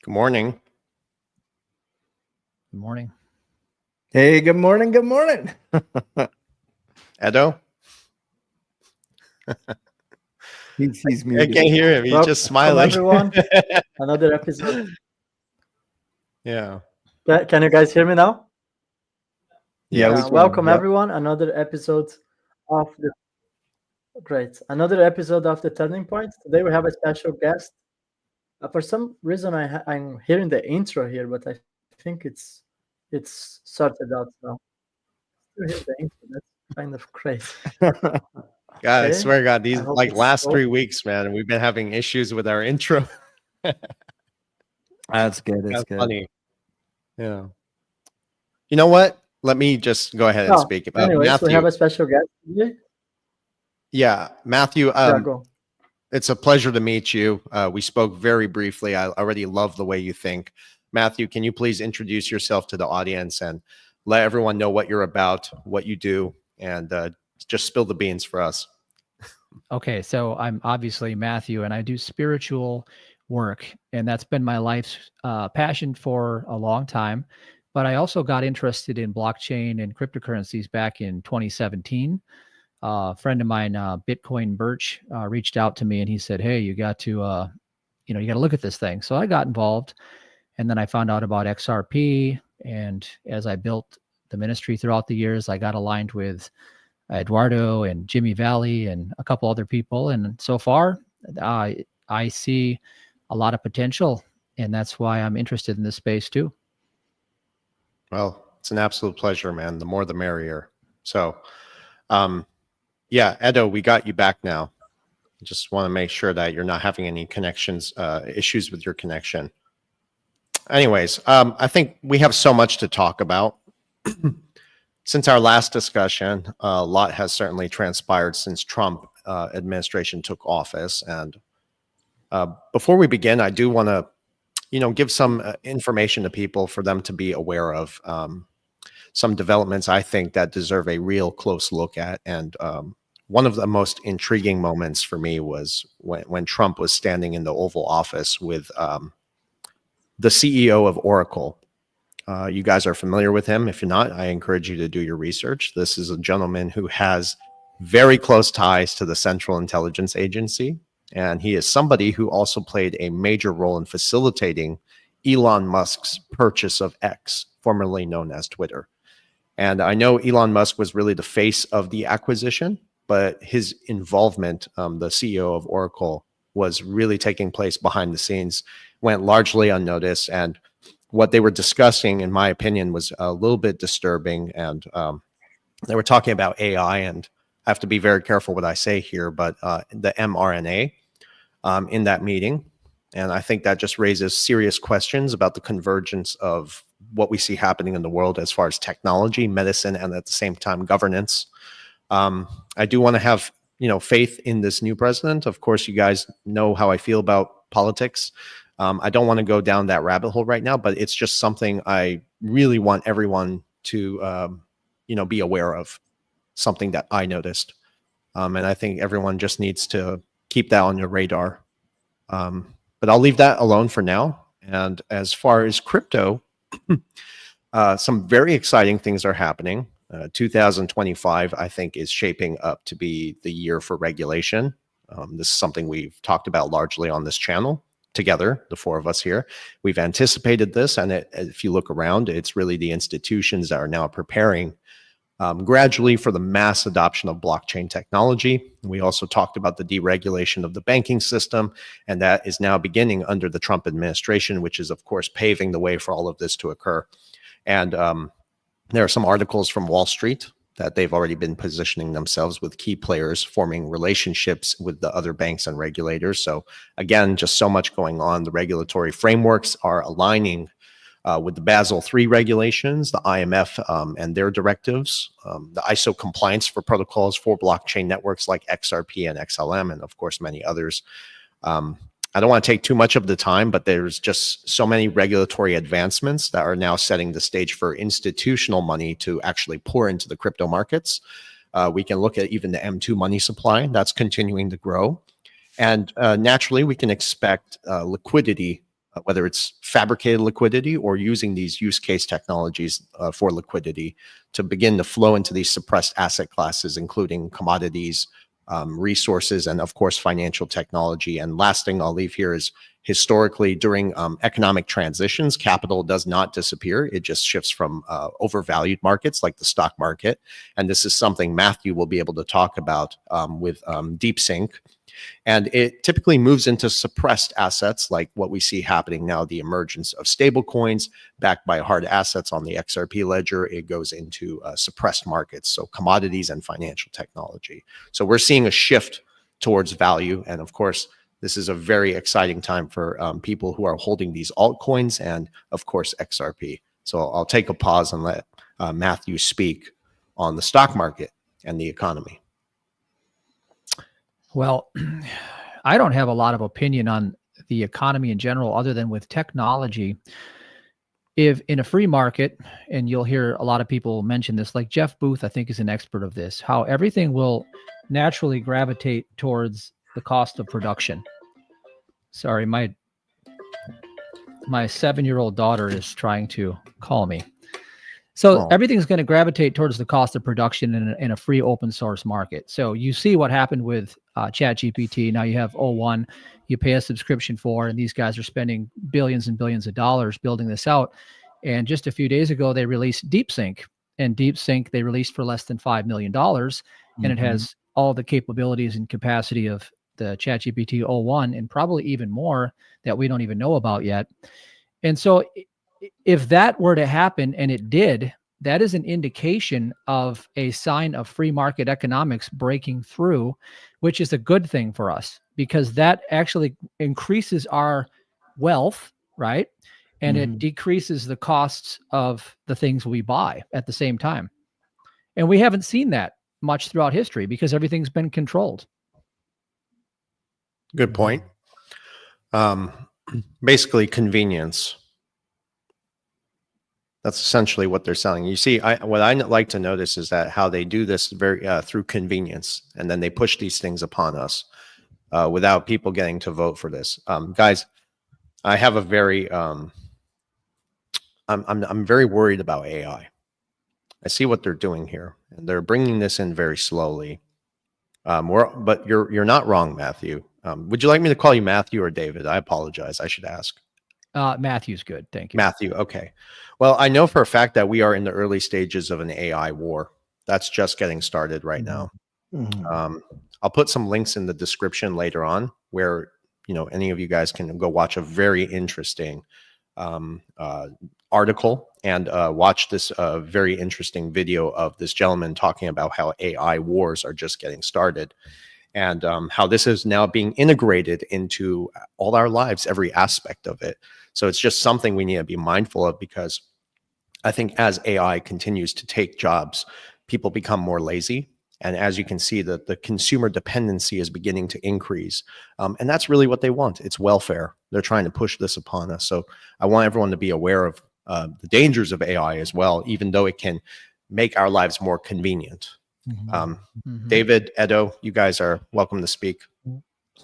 Good morning. Good morning. Hey, good morning. Good morning. Edo? He's I muted. can't hear him. He's just smiling. Welcome, everyone. Another episode. Yeah. Can you guys hear me now? Yeah, we can. Welcome, Yep. everyone. Another episode of the Turning Point. Today we have a special guest. For some reason, I'm hearing the intro here, but I think it's sorted out now. Still hear the intro. That's kind of crazy. God, I Okay. swear to God, these I hope like it's last so- 3 weeks, man, we've been having issues with our intro. That's good. That's That's good. funny. Yeah. You know what? Let me just go ahead and Oh, speak. anyways, Matthew. we have a special guest today. Yeah, Matthew. Go. It's a pleasure to meet you. We spoke very briefly. I already love the way you think. Matthew, can you please introduce yourself to the audience and let everyone know what you're about, what you do, and just spill the beans for us. Okay, so I'm obviously Matthew, and I do spiritual work, and that's been my life's passion for a long time. But I also got interested in blockchain and cryptocurrencies back in 2017. A friend of mine, Bitcoin Birch, reached out to me, and he said, "Hey, you got to, you got to look at this thing." So I got involved, and then I found out about XRP. And as I built the ministry throughout the years, I got aligned with Eduardo and Jimmy Valley and a couple other people. And so far, I see a lot of potential, and that's why I'm interested in this space too. Well, it's an absolute pleasure, man. The more, the merrier. So, yeah, Edo, we got you back now. Just want to make sure that you're not having any connections, issues with your connection. Anyways, I think we have so much to talk about. Since our last discussion, a lot has certainly transpired since Trump administration took office. And before we begin, I do want to, give some information to people for them to be aware of some developments I think that deserve a real close look at. And one of the most intriguing moments for me was when Trump was standing in the Oval Office with the CEO of Oracle. You guys are familiar with him. If you're not, I encourage you to do your research. This is a gentleman who has very close ties to the Central Intelligence Agency. And he is somebody who also played a major role in facilitating Elon Musk's purchase of X, formerly known as Twitter. And I know Elon Musk was really the face of the acquisition, but his involvement, the CEO of Oracle, was really taking place behind the scenes, went largely unnoticed. And what they were discussing, in my opinion, was a little bit disturbing. And they were talking about AI, and I have to be very careful what I say here, but the mRNA in that meeting. And I think that just raises serious questions about the convergence of what we see happening in the world as far as technology, medicine, and at the same time, governance. I do want to have, faith in this new president. Of course, you guys know how I feel about politics. I don't want to go down that rabbit hole right now, but it's just something I really want everyone to, be aware of, something that I noticed. And I think everyone just needs to keep that on your radar. But I'll leave that alone for now. And as far as crypto, some very exciting things are happening. 2025, I think, is shaping up to be the year for regulation. This is something we've talked about largely on this channel together, the four of us here. We've anticipated this, and if you look around, it's really the institutions that are now preparing gradually for the mass adoption of blockchain technology. We also talked about the deregulation of the banking system, and that is now beginning under the Trump administration, which is, of course, paving the way for all of this to occur. And there are some articles from Wall Street that they've already been positioning themselves with key players, forming relationships with the other banks and regulators. So again, just so much going on. The regulatory frameworks are aligning with the Basel III regulations, the IMF and their directives, the ISO compliance for protocols for blockchain networks like XRP and XLM, and of course, many others. I don't want to take too much of the time, but there's just so many regulatory advancements that are now setting the stage for institutional money to actually pour into the crypto markets. We can look at even the M2 money supply that's continuing to grow. And naturally, we can expect liquidity whether it's fabricated liquidity or using these use case technologies for liquidity to begin to flow into these suppressed asset classes, including commodities, resources, and of course, financial technology. And last thing I'll leave here is historically during economic transitions, capital does not disappear. It just shifts from overvalued markets like the stock market. And this is something Matthew will be able to talk about with DeepSync. And it typically moves into suppressed assets like what we see happening now, the emergence of stable coins backed by hard assets on the XRP ledger. It goes into suppressed markets, so commodities and financial technology. So we're seeing a shift towards value. And of course, this is a very exciting time for people who are holding these altcoins and of course, XRP. So I'll take a pause and let Matthew speak on the stock market and the economy. Well, I don't have a lot of opinion on the economy in general, other than with technology. If in a free market, and you'll hear a lot of people mention this, like Jeff Booth, I think is an expert of this, how everything will naturally gravitate towards the cost of production. Sorry, my 7-year-old daughter is trying to call me. So everything's going to gravitate towards the cost of production in a free open source market. So you see what happened with ChatGPT. Now you have O1, you pay a subscription for, and these guys are spending billions and billions of dollars building this out. And just a few days ago, they released DeepSync. And DeepSync they released for less than $5 million. And it has all the capabilities and capacity of the ChatGPT O1 and probably even more that we don't even know about yet. And so if that were to happen, and it did, that is an indication of a sign of free market economics breaking through, which is a good thing for us because that actually increases our wealth, right? And it decreases the costs of the things we buy at the same time. And we haven't seen that much throughout history because everything's been controlled. Good point. Basically, convenience. That's essentially what they're selling. You see, what I like to notice is that how they do this very through convenience, and then they push these things upon us without people getting to vote for this. Guys, I have a very, I'm very worried about AI. I see what they're doing here, and they're bringing this in very slowly. But you're not wrong, Matthew. Would you like me to call you Matthew or David? I apologize. I should ask. Matthew's good. Thank you. Matthew. Okay. Well, I know for a fact that we are in the early stages of an AI war. That's just getting started right now. I'll put some links in the description later on where, any of you guys can go watch a very interesting article and watch this very interesting video of this gentleman talking about how AI wars are just getting started. And how this is now being integrated into all our lives, every aspect of it. So it's just something we need to be mindful of because I think as AI continues to take jobs, people become more lazy. And as you can see, the consumer dependency is beginning to increase. And that's really what they want. It's welfare. They're trying to push this upon us. So I want everyone to be aware of the dangers of AI as well, even though it can make our lives more convenient. David, Edo, you guys are welcome to speak.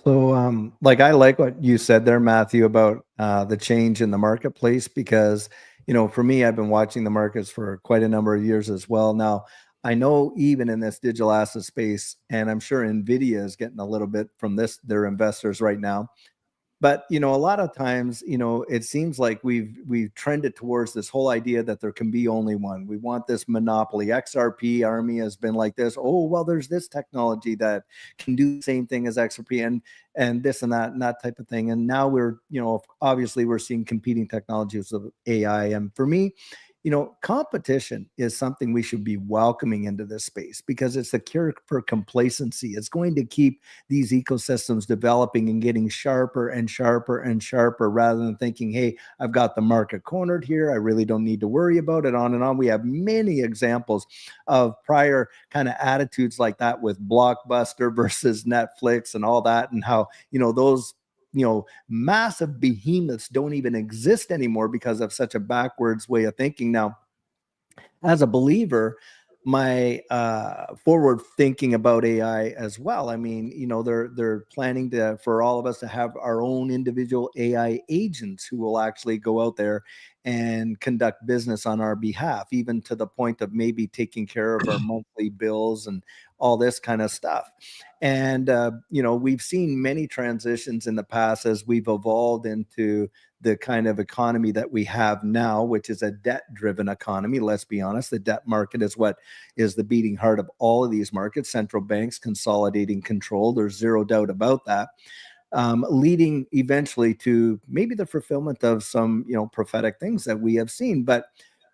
So, I like what you said there, Matthew, about the change in the marketplace, because, for me, I've been watching the markets for quite a number of years as well. Now, I know even in this digital asset space, and I'm sure NVIDIA is getting a little bit from their investors right now. But, a lot of times, it seems like we've trended towards this whole idea that there can be only one. We want this monopoly. XRP Army has been like this. Oh, well, there's this technology that can do the same thing as XRP and this and that type of thing. And now we're, obviously we're seeing competing technologies of AI. And for me, competition is something we should be welcoming into this space because it's a cure for complacency. It's going to keep these ecosystems developing and getting sharper and sharper and sharper rather than thinking, hey, I've got the market cornered here. I really don't need to worry about it, on and on. We have many examples of prior kind of attitudes like that with Blockbuster versus Netflix and all that, and how, those massive behemoths don't even exist anymore because of such a backwards way of thinking. Now, as a believer, my forward thinking about AI as well. I mean, you know, they're planning for all of us to have our own individual AI agents who will actually go out there and conduct business on our behalf, even to the point of maybe taking care of our monthly bills and all this kind of stuff. And you know, we've seen many transitions in the past as we've evolved into the kind of economy that we have now, which is a debt-driven economy. Let's be honest, the debt market is what is the beating heart of all of these markets. Central banks consolidating control. There's zero doubt about that. Leading eventually to maybe the fulfillment of some, you know, prophetic things that we have seen. But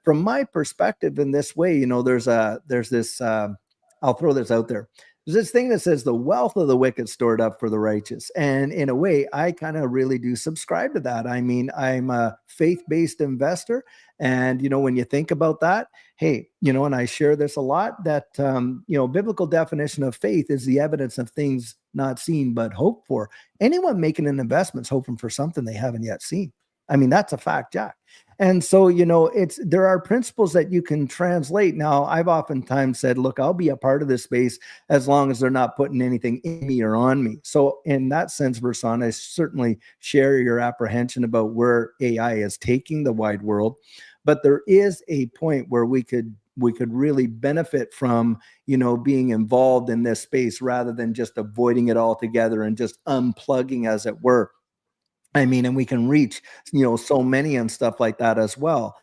from my perspective, in this way, you know, there's this. I'll throw this out there. There's this thing that says the wealth of the wicked stored up for the righteous. And in a way, I kind of really do subscribe to that. I mean, I'm a faith-based investor. And, you know, when you think about that, hey, you know, and I share this a lot, that, you know, biblical definition of faith is the evidence of things not seen, but hoped for. Anyone making an investment is hoping for something they haven't yet seen. I mean, that's a fact, Jack. And so, you know, there are principles that you can translate. Now, I've oftentimes said, look, I'll be a part of this space as long as they're not putting anything in me or on me. So in that sense, Versan, I certainly share your apprehension about where AI is taking the wide world. But there is a point where we could really benefit from, you know, being involved in this space rather than just avoiding it altogether and just unplugging, as it were. I mean, and we can reach, you know, so many and stuff like that as well.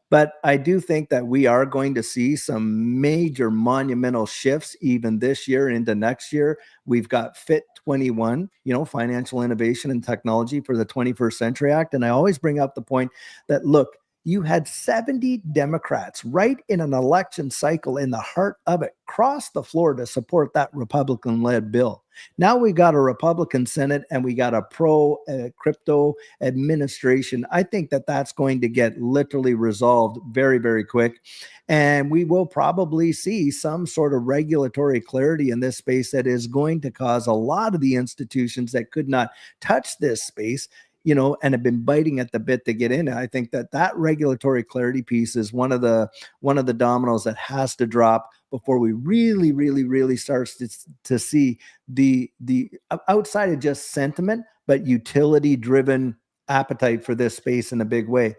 But I do think that we are going to see some major monumental shifts even this year into next year. We've got FIT 21, you know, Financial Innovation and Technology for the 21st Century Act. And I always bring up the point that, look, you had 70 Democrats right in an election cycle in the heart of it cross the floor to support that Republican-led bill. Now we got a Republican Senate and we got a pro-crypto administration. I think that that's going to get literally resolved very, very quick. And we will probably see some sort of regulatory clarity in this space that is going to cause a lot of the institutions that could not touch this space, you know, and have been biting at the bit to get in. I think that regulatory clarity piece is one of the dominoes that has to drop before we really start to see the outside of just sentiment, but utility driven appetite for this space in a big way.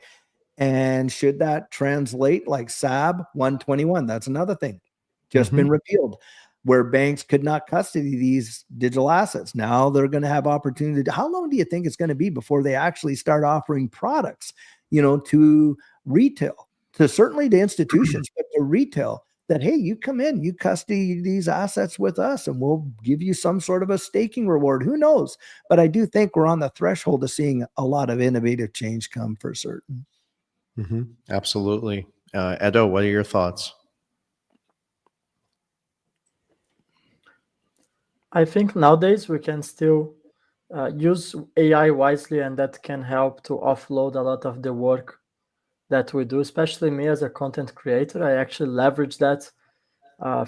And should that translate like SAB 121? That's another thing just been repealed, where banks could not custody these digital assets. Now they're going to have opportunity. How long do you think it's going to be before they actually start offering products, you know, to retail, to certainly to institutions, but to retail, that, hey, you come in, you custody these assets with us and we'll give you some sort of a staking reward. Who knows? But I do think we're on the threshold of seeing a lot of innovative change come for certain. Absolutely. Edo, what are your thoughts? I think nowadays we can still use AI wisely, and that can help to offload a lot of the work that we do, especially me as a content creator. I actually leverage that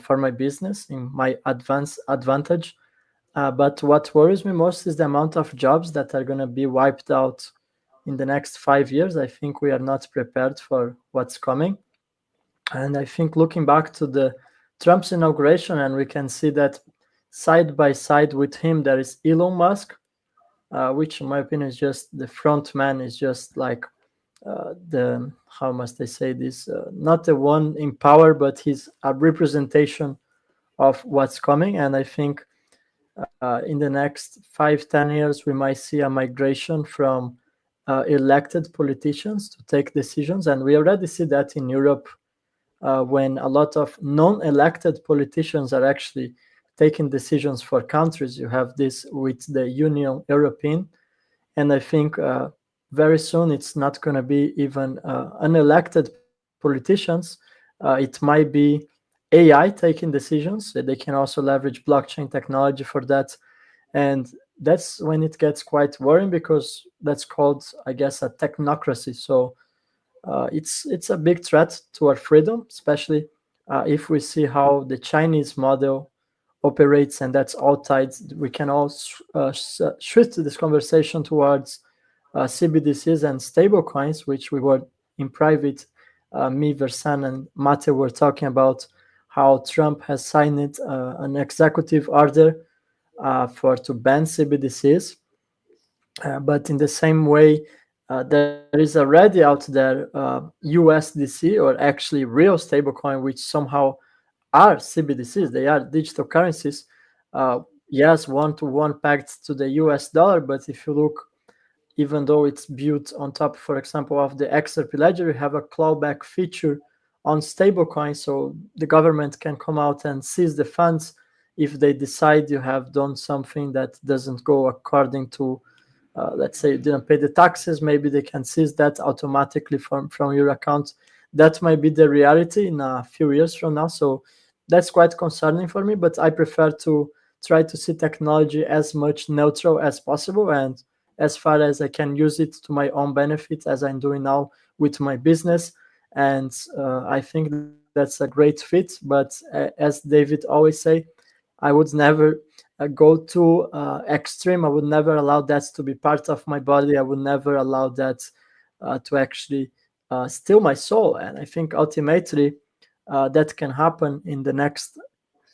for my business in my advantage. But what worries me most is the amount of jobs that are going to be wiped out in the next 5 years. I think we are not prepared for what's coming. And I think looking back to the Trump's inauguration, and we can see that side by side with him, there is Elon Musk, which in my opinion is just the front man, is just like how must I say this? Not the one in power, but he's a representation of what's coming. And I think in the next 5-10 years, we might see a migration from elected politicians to take decisions. And we already see that in Europe when a lot of non-elected politicians are actually taking decisions for countries. You have this with the Union European. And I think very soon it's not going to be even unelected politicians. It might be AI taking decisions. They can also leverage blockchain technology for that. And that's when it gets quite worrying, because that's called, I guess, a technocracy. So it's a big threat to our freedom, especially if we see how the Chinese model operates, and that's all tied. We can all shift this conversation towards CBDCs and stable coins, which we were in private, me, Versan, and Matthew were talking about how Trump has signed an executive order to ban CBDCs. But in the same way, there is already out there USDC, or actually real stablecoin, which somehow are CBDCs. They are digital currencies. Yes, one-to-one pegged to the US dollar, but if you look, even though it's built on top, for example, of the XRP ledger, you have a clawback feature on stablecoin, so the government can come out and seize the funds if they decide you have done something that doesn't go according to, let's say you didn't pay the taxes, maybe they can seize that automatically from your account. That might be the reality in a few years from now. So that's quite concerning for me, but I prefer to try to see technology as much neutral as possible, and as far as I can use it to my own benefit, as I'm doing now with my business. And I think that's a great fit. But as David always say, I would never go too extreme. I would never allow that to be part of my body. I would never allow that to actually steal my soul. And I think ultimately that can happen in the next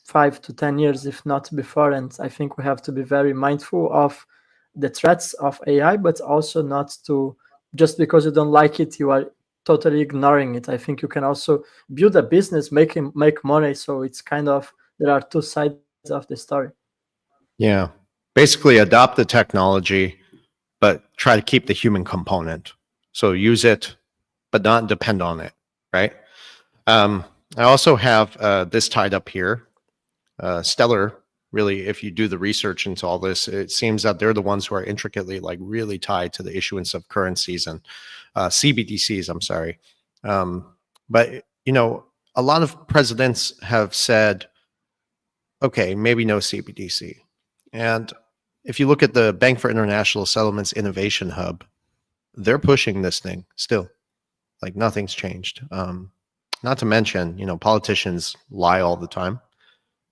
5 to 10 years, if not before. And I think we have to be very mindful of the threats of AI, but also not to, just because you don't like it, you are totally ignoring it. I think you can also build a business, make money. So it's kind of, there are two sides of the story. Yeah. Basically adopt the technology, but try to keep the human component. So use it, but not depend on it, right? I also have this tied up here. Stellar, really, if you do the research into all this, it seems that they're the ones who are intricately, like, really tied to the issuance of currencies and CBDCs, I'm sorry. But, you know, a lot of presidents have said, okay, maybe no CBDC. And if you look at the Bank for International Settlements Innovation Hub, they're pushing this thing still. Like, nothing's changed. Not to mention, you know, politicians lie all the time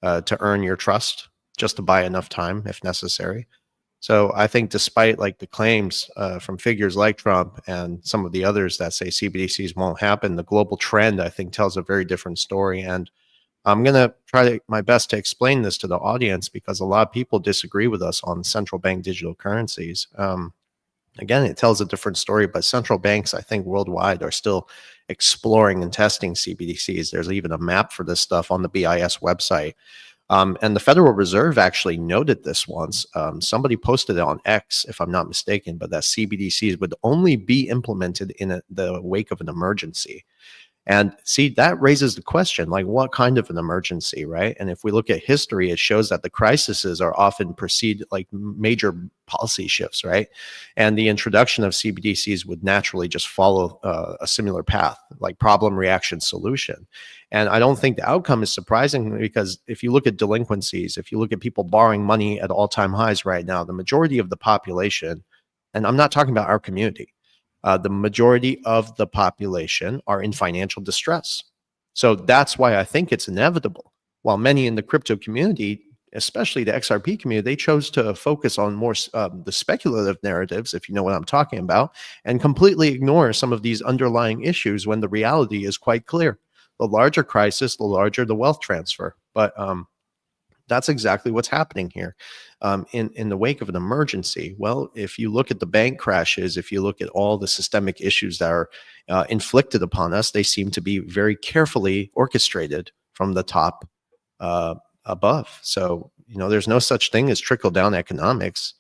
to earn your trust, just to buy enough time if necessary. So I think despite like the claims from figures like Trump and some of the others that say CBDCs won't happen, the global trend, I think, tells a very different story. And I'm going to try my best to explain this to the audience, because a lot of people disagree with us on central bank digital currencies. Again, it tells a different story, but central banks, I think, worldwide are still exploring and testing CBDCs. There's even a map for this stuff on the BIS website. And the Federal Reserve actually noted this once. Somebody posted it on X, if I'm not mistaken, but that CBDCs would only be implemented in the wake of an emergency. And see, that raises the question, like, what kind of an emergency, right? And if we look at history, it shows that the crises are often precede like major policy shifts, right? And the introduction of CBDCs would naturally just follow a similar path, like problem, reaction, solution. And I don't think the outcome is surprising, because if you look at delinquencies, if you look at people borrowing money at all-time highs right now, the majority of the population, and I'm not talking about our community, the majority of the population are in financial distress. So that's why I think it's inevitable. While many in the crypto community, especially the XRP community, they chose to focus on more the speculative narratives, if you know what I'm talking about, and completely ignore some of these underlying issues when the reality is quite clear. The larger crisis, the larger the wealth transfer. But that's exactly what's happening here. In the wake of an emergency, well, if you look at the bank crashes, if you look at all the systemic issues that are inflicted upon us, they seem to be very carefully orchestrated from the top above. So, you know, there's no such thing as trickle-down economics.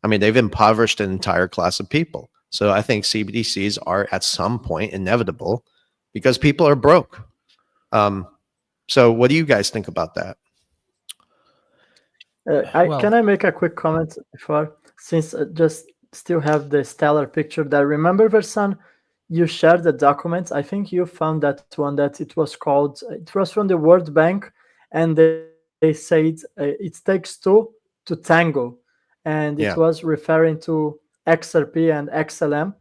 I mean, they've impoverished an entire class of people. So I think CBDCs are at some point inevitable because people are broke. So what do you guys think about that? Can I make a quick comment before, since I just still have the stellar picture there? Remember, Versan, you shared the documents. I think you found that one that it was called, it was from the World Bank, and they said it takes two to tango. And it was referring to XRP and XLM.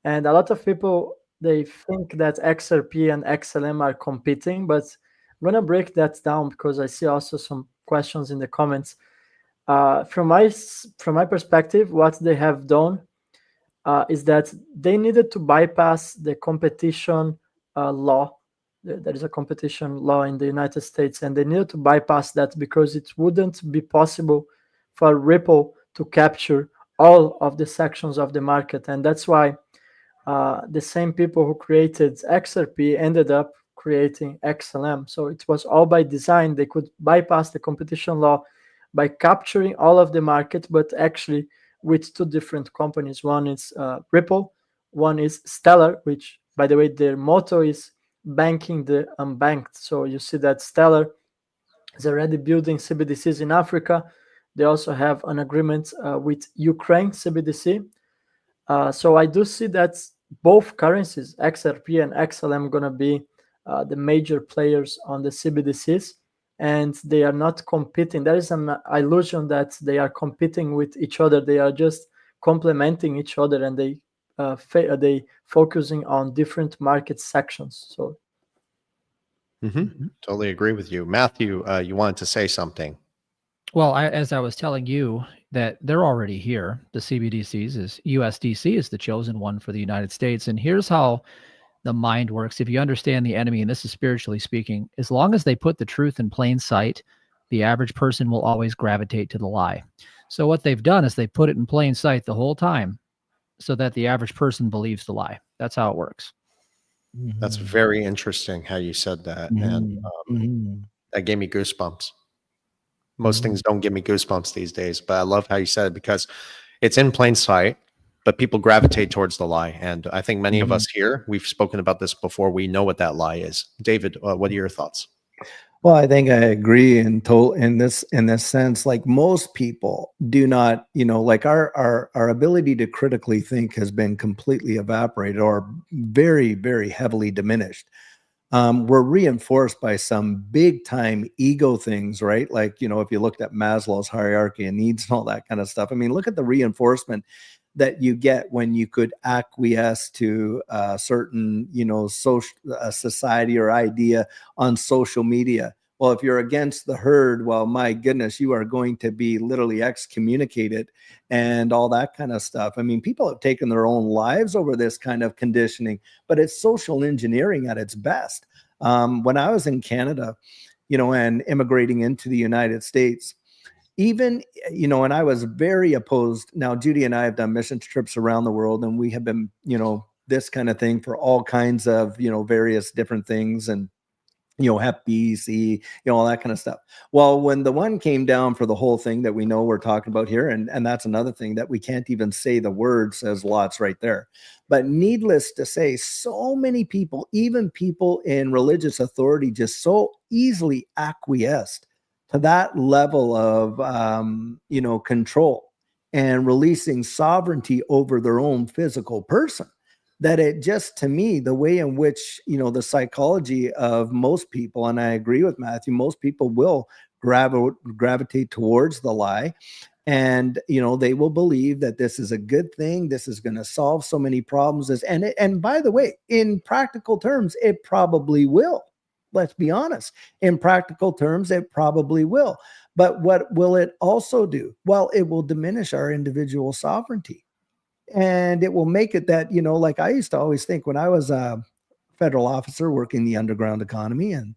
And a lot of people, they think that XRP and XLM are competing, but I'm going to break that down because I see also some questions in the comments. From my perspective, what they have done is that they needed to bypass the competition law There is a competition law in the United States, and they needed to bypass that because it wouldn't be possible for Ripple to capture all of the sections of the market. And that's why the same people who created XRP ended up creating XLM. So it was all by design. They could bypass the competition law by capturing all of the market, but actually with two different companies. One is Ripple, one is Stellar, which, by the way, their motto is banking the unbanked. So you see that Stellar is already building CBDCs in Africa. They also have an agreement with Ukraine CBDC. So I do see that both currencies, XRP and XLM, going to be the major players on the CBDCs, and they are not competing. There is an illusion that they are competing with each other. They are just complementing each other, and they focusing on different market sections. So Totally agree with you. Matthew, you wanted to say something. Well, as I was telling you, that they're already here. The CBDCs is USDC is the chosen one for the United States. And here's how the mind works. If you understand the enemy, and this is spiritually speaking, as long as they put the truth in plain sight, the average person will always gravitate to the lie. So what they've done is they put it in plain sight the whole time so that the average person believes the lie. That's how it works. That's very interesting how you said that. And that gave me goosebumps. Most things don't give me goosebumps these days, but I love how you said it because it's in plain sight, but people gravitate towards the lie. And I think many of us here, we've spoken about this before. We know what that lie is. David, what are your thoughts? Well, I think I agree in this sense. Like most people do not, like our ability to critically think has been completely evaporated or very, very heavily diminished. We're reinforced by some big time ego things, right? Like, if you looked at Maslow's hierarchy of needs and all that kind of stuff. I mean, look at the reinforcement that you get when you could acquiesce to a certain, social society or idea on social media. Well, if you're against the herd, well, my goodness, you are going to be literally excommunicated and all that kind of stuff. I mean, people have taken their own lives over this kind of conditioning, but it's social engineering at its best. When I was in Canada, and immigrating into the United States, even, and I was very opposed. Now, Judy and I have done mission trips around the world, and we have been, this kind of thing for all kinds of, various different things. And Hep B, C, all that kind of stuff. Well, when the one came down for the whole thing that we know we're talking about here, and that's another thing that we can't even say the word, says lots right there. But needless to say, so many people, even people in religious authority, just so easily acquiesced to that level of, control and releasing sovereignty over their own physical person, that it just, to me, the way in which, the psychology of most people, and I agree with Matthew, most people will gravitate towards the lie. And, they will believe that this is a good thing. This is going to solve so many problems. And by the way, in practical terms, it probably will. Let's be honest. In practical terms, it probably will. But what will it also do? Well, it will diminish our individual sovereignty. And it will make it that, like I used to always think when I was a federal officer working the underground economy, and,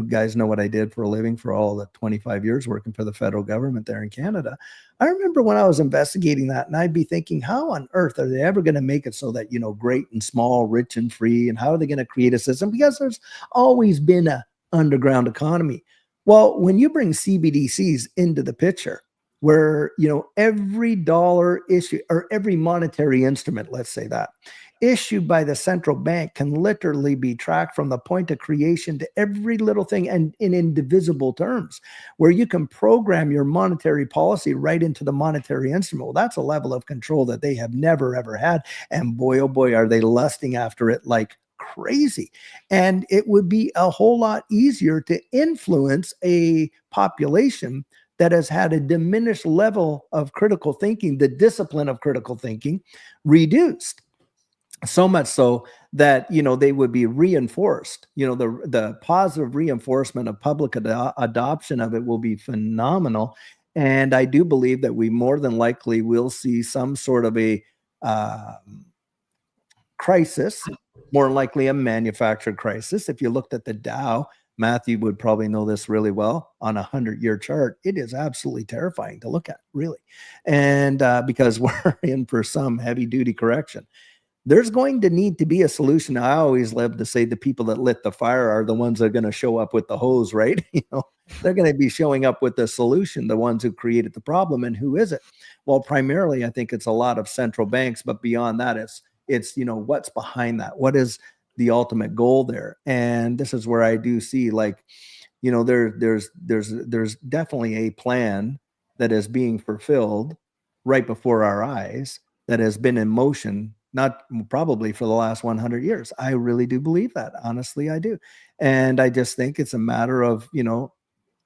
guys know what I did for a living for all the 25 years working for the federal government there in Canada. I remember when I was investigating that, and I'd be thinking, how on earth are they ever going to make it so that, great and small, rich and free, and how are they going to create a system? Because there's always been a underground economy. Well, when you bring CBDCs into the picture, where, every dollar issue or every monetary instrument, let's say that, issued by the central bank can literally be tracked from the point of creation to every little thing and in indivisible terms, where you can program your monetary policy right into the monetary instrument. Well, that's a level of control that they have never, ever had. And boy, oh boy, are they lusting after it like crazy. And it would be a whole lot easier to influence a population that has had a diminished level of critical thinking, the discipline of critical thinking reduced. So much so that, they would be reinforced. The positive reinforcement of public adoption of it will be phenomenal. And I do believe that we more than likely will see some sort of a crisis more likely a manufactured crisis. If you looked at the Dow, Matthew would probably know this really well, on a 100-year chart, it is absolutely terrifying to look at, really. And because we're in for some heavy duty correction. There's going to need to be a solution. I always love to say the people that lit the fire are the ones that are going to show up with the hose, right? They're going to be showing up with the solution, the ones who created the problem. And who is it? Well, primarily, I think it's a lot of central banks, but beyond that, it's what's behind that? What is the ultimate goal there? And this is where I do see, like, there's definitely a plan that is being fulfilled right before our eyes, that has been in motion, not probably for the last 100 years. I really do believe that. Honestly, I do. And I just think it's a matter of,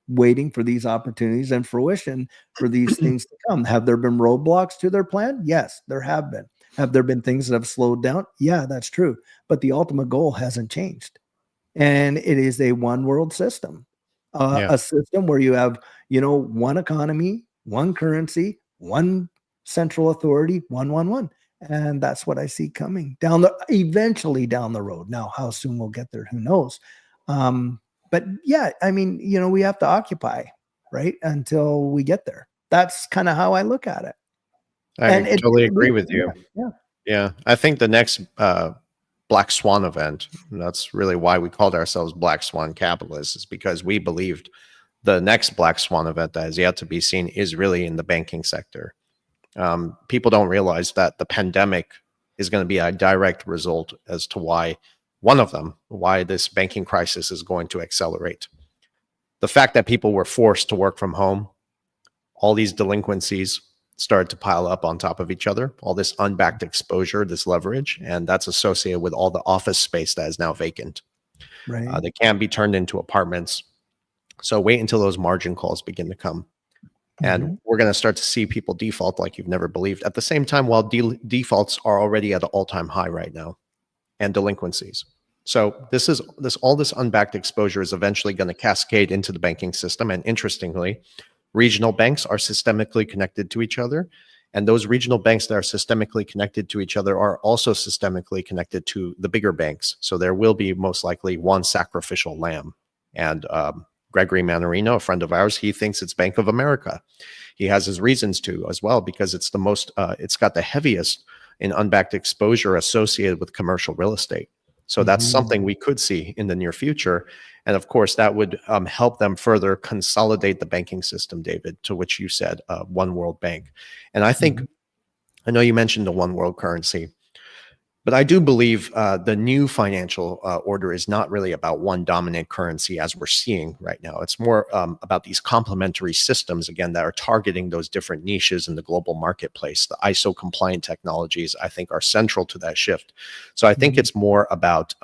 waiting for these opportunities and fruition for these things to come. Have there been roadblocks to their plan? Yes, there have been. Have there been things that have slowed down? Yeah, that's true. But the ultimate goal hasn't changed. And it is a one world system, a system where you have, one economy, one currency, one central authority, one. And that's what I see coming eventually down the road. Now, how soon we'll get there, who knows? But yeah, I mean, we have to occupy, right, until we get there. That's kind of how I look at it. I totally agree with you. Yeah. Yeah. I think the next Black Swan event, and that's really why we called ourselves Black Swan Capitalists, is because we believed the next Black Swan event that is yet to be seen is really in the banking sector. People don't realize that the pandemic is going to be a direct result as to why this banking crisis is going to accelerate. The fact that people were forced to work from home, all these delinquencies started to pile up on top of each other, all this unbacked exposure, this leverage, and that's associated with all the office space that is now vacant. Right. They can't be turned into apartments. So wait until those margin calls begin to come. And we're going to start to see people default like you've never believed. At the same time, while defaults are already at an all-time high right now, and delinquencies. So all this unbacked exposure is eventually going to cascade into the banking system. And interestingly, regional banks are systemically connected to each other. And those regional banks that are systemically connected to each other are also systemically connected to the bigger banks. So there will be most likely one sacrificial lamb. And Gregory Mannarino, a friend of ours, he thinks it's Bank of America. He has his reasons to as well, because it's the most, it's got the heaviest in unbacked exposure associated with commercial real estate. So that's something we could see in the near future. And of course, that would help them further consolidate the banking system, David, to which you said one world bank. And I think, I know you mentioned the one world currency, but I do believe the new financial order is not really about one dominant currency as we're seeing right now. It's more about these complementary systems, again, that are targeting those different niches in the global marketplace. The ISO compliant technologies, I think, are central to that shift. So I think it's more about,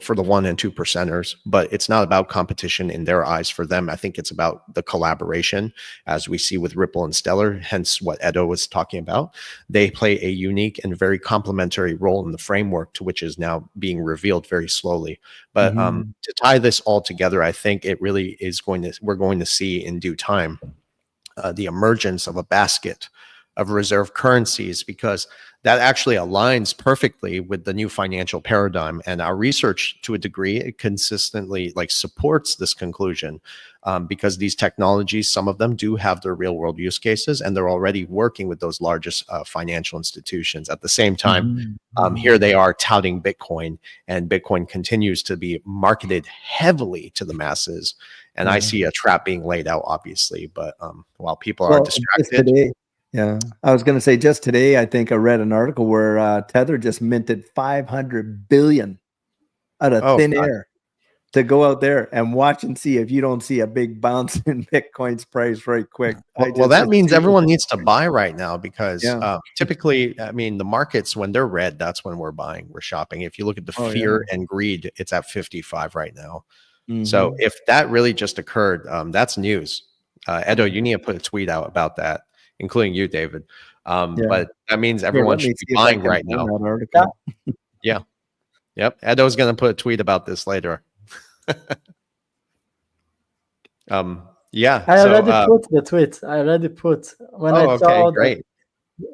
for the 1% and 2%ers, but it's not about competition in their eyes for them. I think it's about the collaboration, as we see with Ripple and Stellar, hence what Edo was talking about. They play a unique and very complementary role in the framework, to which is now being revealed very slowly. But to tie this all together, I think it really is we're going to see in due time the emergence of a basket of reserve currencies, because that actually aligns perfectly with the new financial paradigm. And our research, to a degree, it consistently supports this conclusion, because these technologies, some of them do have their real world use cases, and they're already working with those largest financial institutions. At the same time, here they are touting Bitcoin, and Bitcoin continues to be marketed heavily to the masses. And I see a trap being laid out, obviously, but while people are distracted. Yeah, I was going to say, just today, I think I read an article where Tether just minted 500 billion out of thin air to go out there and watch and see if you don't see a big bounce in Bitcoin's price right quick. Well, that means everyone needs to buy right now, because typically, I mean, the markets, when they're red, that's when we're buying, we're shopping. If you look at the fear and greed, it's at 55 right now. So if that really just occurred, that's news. Edo, you need to put a tweet out about that, including you, David. But that means everyone should be buying right now. Yeah. Yep. Edo's going to put a tweet about this later. I already put the tweet. I already put when I saw great.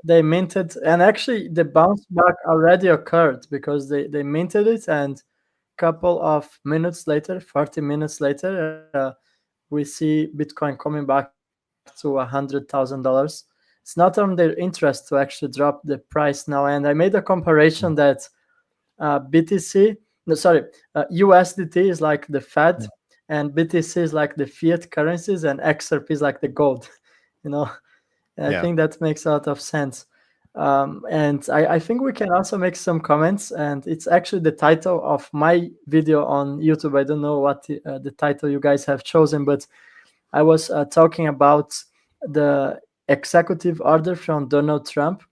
they minted, and actually the bounce back already occurred because they minted it, and couple of minutes later, 40 minutes later, we see Bitcoin coming back to $100,000. It's not on their interest to actually drop the price now. And I made a comparison that USDT is like the Fed, and BTC is like the fiat currencies, and XRP is like the gold. You know, and I think that makes a lot of sense. And I think we can also make some comments, and it's actually the title of my video on YouTube. I don't know what the title you guys have chosen, but I was talking about the executive order from Donald Trump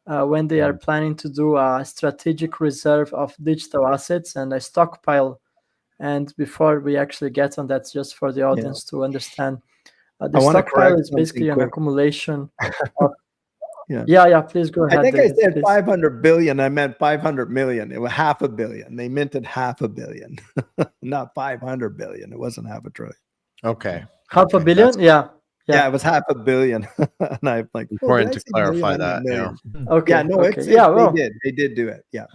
when they are planning to do a strategic reserve of digital assets and a stockpile. And before we actually get on that, just for the audience to understand, the stockpile is basically an accumulation of Yeah, please go ahead. I think David, I said please. 500 billion. I meant 500 million. It was $500 million. They minted $500 million, not 500 billion. It wasn't $500 billion. Okay. $500 million? Yeah, it was $500 million. And I'm like, important to clarify that. Yeah. Okay. Yeah, no, okay. Well, they did do it. Yeah.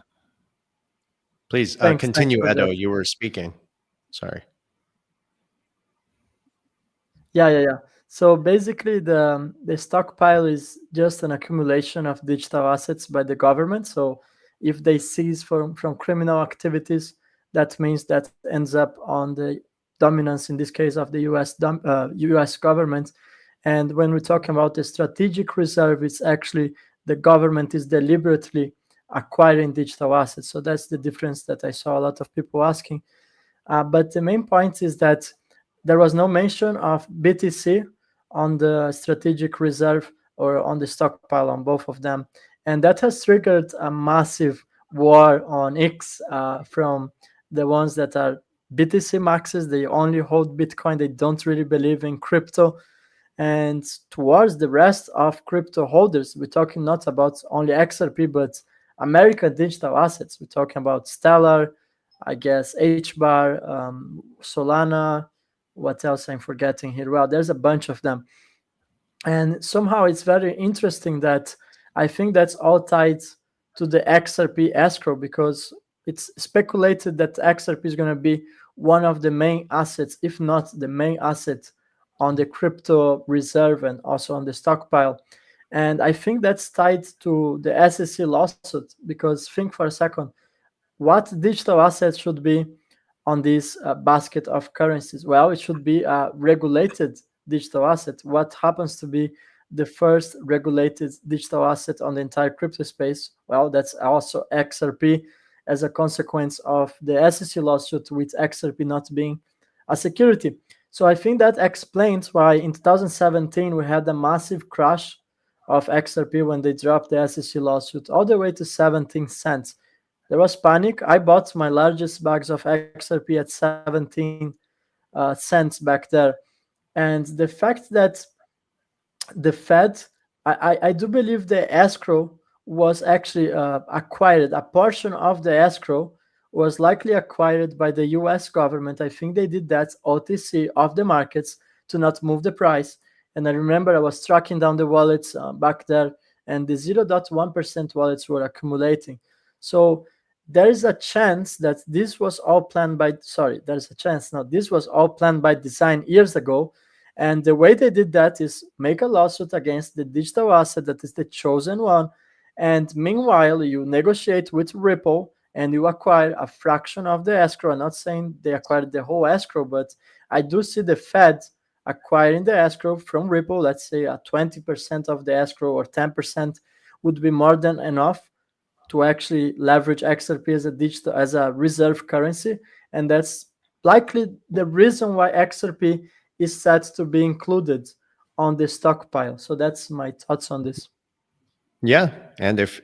Please Thanks continue, for Edo. that. You were speaking. Sorry. Yeah. So basically, the stockpile is just an accumulation of digital assets by the government. So if they seize from criminal activities, that means that ends up on the dominance, in this case, of the US government. And when we're talking about the strategic reserve, it's actually the government is deliberately acquiring digital assets. So that's the difference that I saw a lot of people asking. But the main point is that there was no mention of BTC on the strategic reserve or on the stockpile, on both of them. And that has triggered a massive war on X from the ones that are BTC maxes. They only hold Bitcoin. They don't really believe in crypto. And towards the rest of crypto holders, we're talking not about only XRP, but American digital assets. We're talking about Stellar, I guess, HBAR, Solana. What else I'm forgetting here? Well, there's a bunch of them. And somehow it's very interesting that I think that's all tied to the XRP Escrow, because it's speculated that XRP is going to be one of the main assets, if not the main asset, on the crypto reserve and also on the stockpile. And I think that's tied to the SEC lawsuit, because think for a second, what digital assets should be on this basket of currencies? Well, it should be a regulated digital asset. What happens to be the first regulated digital asset on the entire crypto space? Well, that's also XRP, as a consequence of the SEC lawsuit, with XRP not being a security. So I think that explains why in 2017 we had a massive crash of XRP when they dropped the SEC lawsuit all the way to 17 cents. There was panic. I bought my largest bags of XRP at 17 cents back there. And the fact that the Fed, I do believe the escrow was actually acquired. A portion of the escrow was likely acquired by the US government. I think they did that OTC off the markets to not move the price. And I remember I was tracking down the wallets back there, and the 0.1% wallets were accumulating. So there is a chance that this was all planned by, this was all planned by design years ago. And the way they did that is make a lawsuit against the digital asset that is the chosen one. And meanwhile, you negotiate with Ripple and you acquire a fraction of the escrow. I'm not saying they acquired the whole escrow, but I do see the Fed acquiring the escrow from Ripple. Let's say 20% of the escrow or 10% would be more than enough to actually leverage XRP as a reserve currency. And that's likely the reason why XRP is set to be included on the stockpile. So that's my thoughts on this. Yeah. And if,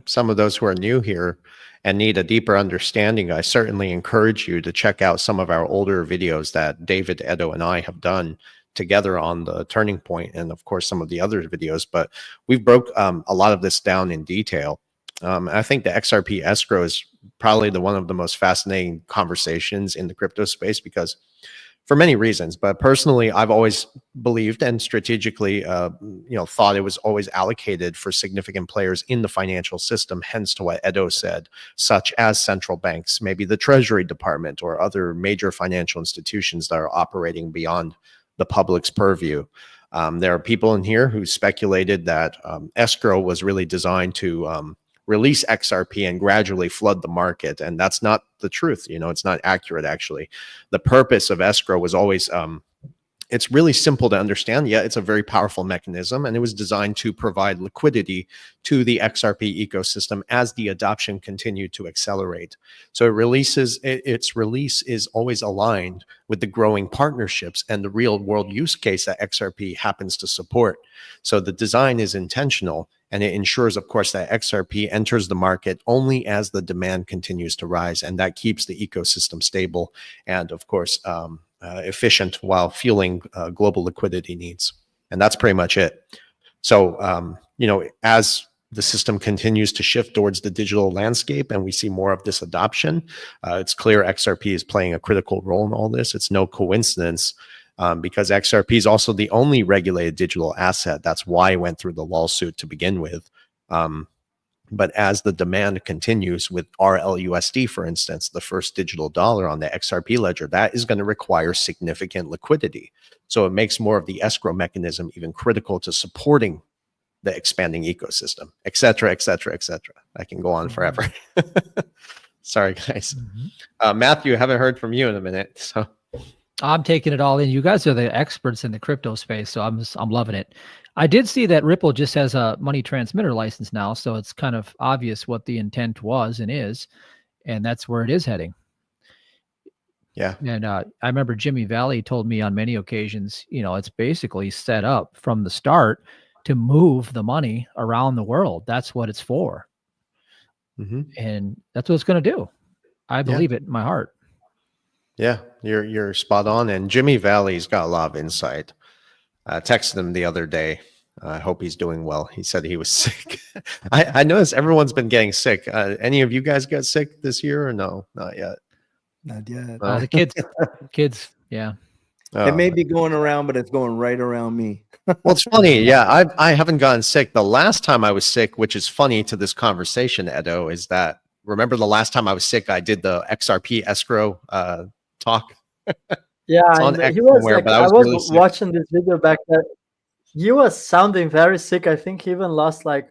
some of those who are new here and need a deeper understanding, I certainly encourage you to check out some of our older videos that David, Edo, and I have done together on the turning point, and of course some of the other videos. But we've broke a lot of this down in detail. I think the XRP escrow is probably one of the most fascinating conversations in the crypto space, because for many reasons. But personally, I've always believed and strategically, thought it was always allocated for significant players in the financial system. Hence to what Edo said, such as central banks, maybe the Treasury Department, or other major financial institutions that are operating beyond the public's purview. There are people in here who speculated that escrow was really designed to release XRP and gradually flood the market. And that's not the truth. It's not accurate, actually. The purpose of escrow was always, it's really simple to understand. Yeah, it's a very powerful mechanism, and it was designed to provide liquidity to the XRP ecosystem as the adoption continued to accelerate. So its release is always aligned with the growing partnerships and the real world use case that XRP happens to support. So the design is intentional, and it ensures, of course, that XRP enters the market only as the demand continues to rise, and that keeps the ecosystem stable and, of course, efficient while fueling global liquidity needs. And that's pretty much it. So, as the system continues to shift towards the digital landscape and we see more of this adoption, it's clear XRP is playing a critical role in all this. It's no coincidence. Because XRP is also the only regulated digital asset. That's why it went through the lawsuit to begin with. But as the demand continues with RLUSD, for instance, the first digital dollar on the XRP ledger, that is going to require significant liquidity. So it makes more of the escrow mechanism even critical to supporting the expanding ecosystem, et cetera, et cetera, et cetera. I can go on forever. Sorry, guys. Matthew, I haven't heard from you in a minute. So I'm taking it all in. You guys are the experts in the crypto space, so I'm loving it. I did see that Ripple just has a money transmitter license now, so it's kind of obvious what the intent was and is, and that's where it is heading. Yeah. And I remember Jimmy Valley told me on many occasions, it's basically set up from the start to move the money around the world. That's what it's for. And that's what it's going to do. I believe it in my heart. Yeah, you're spot on. And Jimmy Valley's got a lot of insight. I texted him the other day. I hope he's doing well. He said he was sick. I noticed everyone's been getting sick. Any of you guys got sick this year or no? Not yet. Not yet. The kids, yeah. It may be going around, but it's going right around me. Well, it's funny. Yeah, I haven't gotten sick. The last time I was sick, which is funny to this conversation, Edo, is that remember the last time I was sick, I did the XRP Escrow talk. Yeah, and he was somewhere, like, but I I was was really watching this video back then. He was sounding very sick. I think he even lost like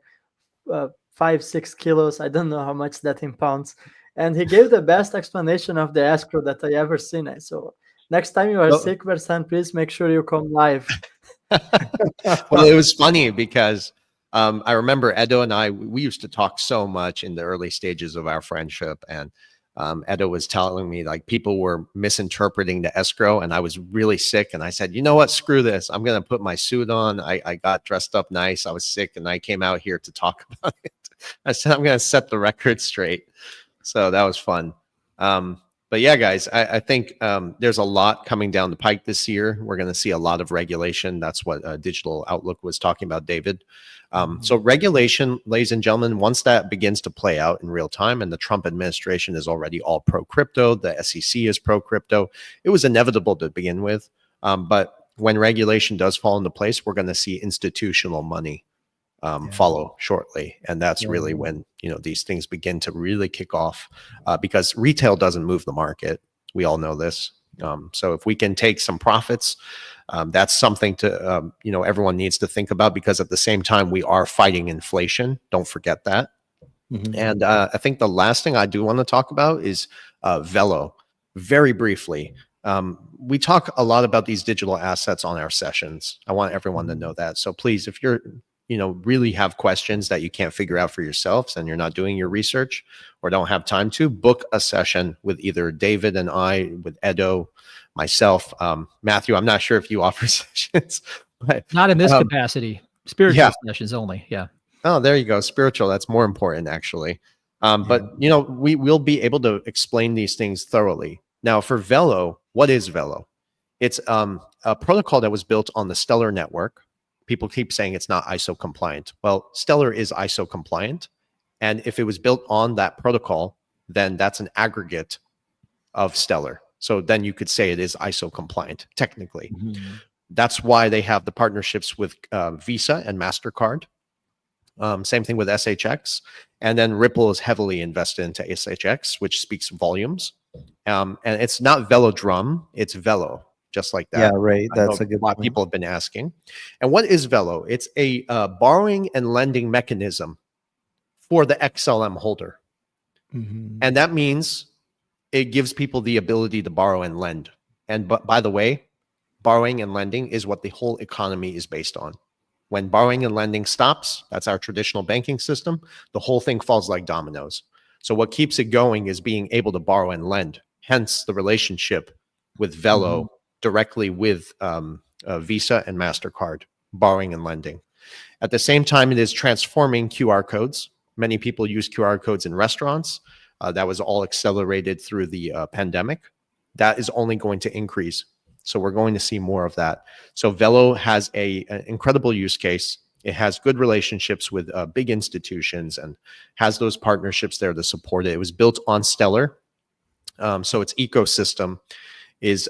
5-6 kilos. I don't know how much that in pounds. And he gave the best explanation of the escrow that I ever seen. So next time you are sick, Versan, please make sure you come live. Well, it was funny because I remember Edo and I, we used to talk so much in the early stages of our friendship, and Edo was telling me like people were misinterpreting the escrow, and I was really sick, and I said, you know what, screw this, I'm gonna put my suit on. I got dressed up nice. I was sick, and I came out here to talk about it. I said I'm gonna set the record straight. So that was fun. But yeah, guys, I think there's a lot coming down the pike this year. We're going to see a lot of regulation. That's what Digital Outlook was talking about, David. So regulation, ladies and gentlemen, once that begins to play out in real time, and the Trump administration is already all pro-crypto, the SEC is pro-crypto, it was inevitable to begin with. But when regulation does fall into place, we're going to see institutional money follow shortly. And that's really when, these things begin to really kick off because retail doesn't move the market. We all know this. So if we can take some profits, that's something to, everyone needs to think about, because at the same time, we are fighting inflation. Don't forget that. And I think the last thing I do want to talk about is Velo. Very briefly, we talk a lot about these digital assets on our sessions. I want everyone to know that. So please, if you're really have questions that you can't figure out for yourselves and you're not doing your research or don't have time to, book a session with either David and I, with Edo, myself. Matthew, I'm not sure if you offer sessions. But, not in this capacity. Spiritual sessions only. Yeah. Oh, there you go. Spiritual. That's more important, actually. But, we will be able to explain these things thoroughly. Now, for Velo, what is Velo? It's a protocol that was built on the Stellar network. People keep saying it's not ISO compliant. Well, Stellar is ISO compliant. And if it was built on that protocol, then that's an aggregate of Stellar. So then you could say it is ISO compliant, technically. Mhm. That's why they have the partnerships with Visa and MasterCard. Same thing with SHX. And then Ripple is heavily invested into SHX, which speaks volumes. And it's not Velodrum, it's Velo, just like that. Yeah, right. I know That's a good lot of point. people have been asking. And what is Velo? It's a borrowing and lending mechanism for the XLM holder. Mhm. And that means it gives people the ability to borrow and lend. And by the way, borrowing and lending is what the whole economy is based on. When borrowing and lending stops, that's our traditional banking system, the whole thing falls like dominoes. So what keeps it going is being able to borrow and lend, hence the relationship with Velo directly with Visa and MasterCard, borrowing and lending. At the same time, it is transforming QR codes. Many people use QR codes in restaurants. That was all accelerated through the pandemic. That is only going to increase. So we're going to see more of that. So Velo has an incredible use case. It has good relationships with big institutions and has those partnerships there to support it. It was built on Stellar. So its ecosystem is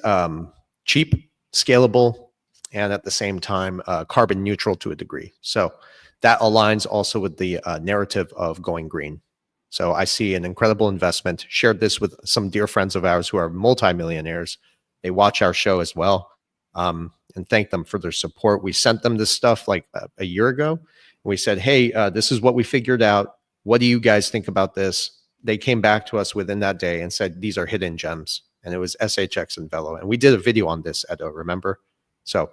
cheap, scalable, and at the same time, carbon neutral to a degree. So that aligns also with the narrative of going green. So I see an incredible investment. Shared this with some dear friends of ours who are multimillionaires. They watch our show as well, and thank them for their support. We sent them this stuff like a year ago. We said, hey, this is what we figured out. What do you guys think about this? They came back to us within that day and said, these are hidden gems. And it was SHX and Velo. And we did a video on this, Edo, remember? So,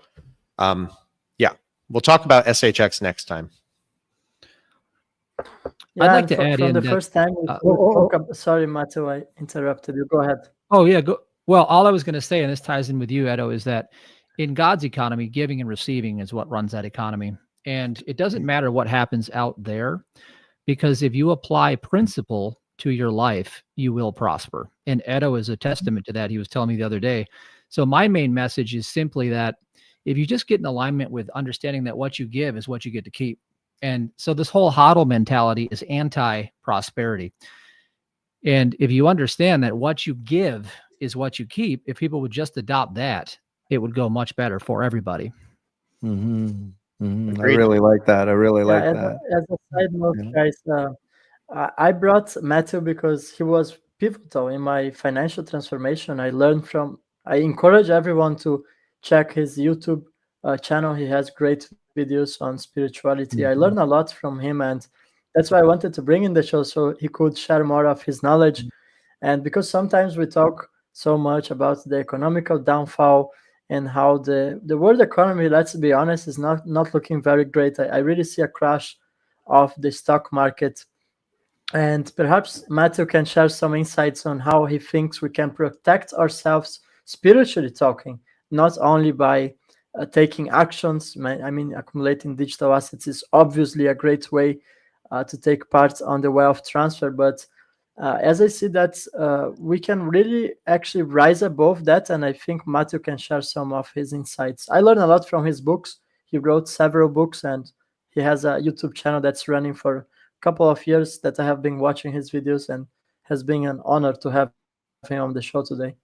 yeah, we'll talk about SHX next time. Yeah, I'd like and to add from in the that- first time we spoke sorry, Matthew, I interrupted you. Go ahead. Oh, yeah. Well, all I was going to say, and this ties in with you, Edo, is that in God's economy, giving and receiving is what runs that economy. And it doesn't matter what happens out there, because if you apply principle to your life, you will prosper. And Edo is a testament to that. He was telling me the other day. So my main message is simply that if you just get in alignment with understanding that what you give is what you get to keep. And so this whole hodl mentality is anti-prosperity. And if you understand that what you give is what you keep, if people would just adopt that, it would go much better for everybody. I Agreed. really like that. I really like as that. as a side note, Yeah. guys, I brought Matthew because he was pivotal in my financial transformation. I encourage everyone to check his YouTube channel. He has great videos on spirituality. I learned a lot from him, and that's why I wanted to bring in the show so he could share more of his knowledge. And because sometimes we talk so much about the economical downfall and how the world economy, let's be honest, is not looking very great. I really see a crash of the stock market. And perhaps Matthew can share some insights on how he thinks we can protect ourselves spiritually talking, not only by taking actions. I mean, accumulating digital assets is obviously a great way to take part on the wealth transfer, but as I see that we can really actually rise above that, and I think Matthew can share some of his insights. I learned a lot from his books. He wrote several books, and he has a YouTube channel that's running for a couple of years that I have been watching his videos, and has been an honor to have him on the show today.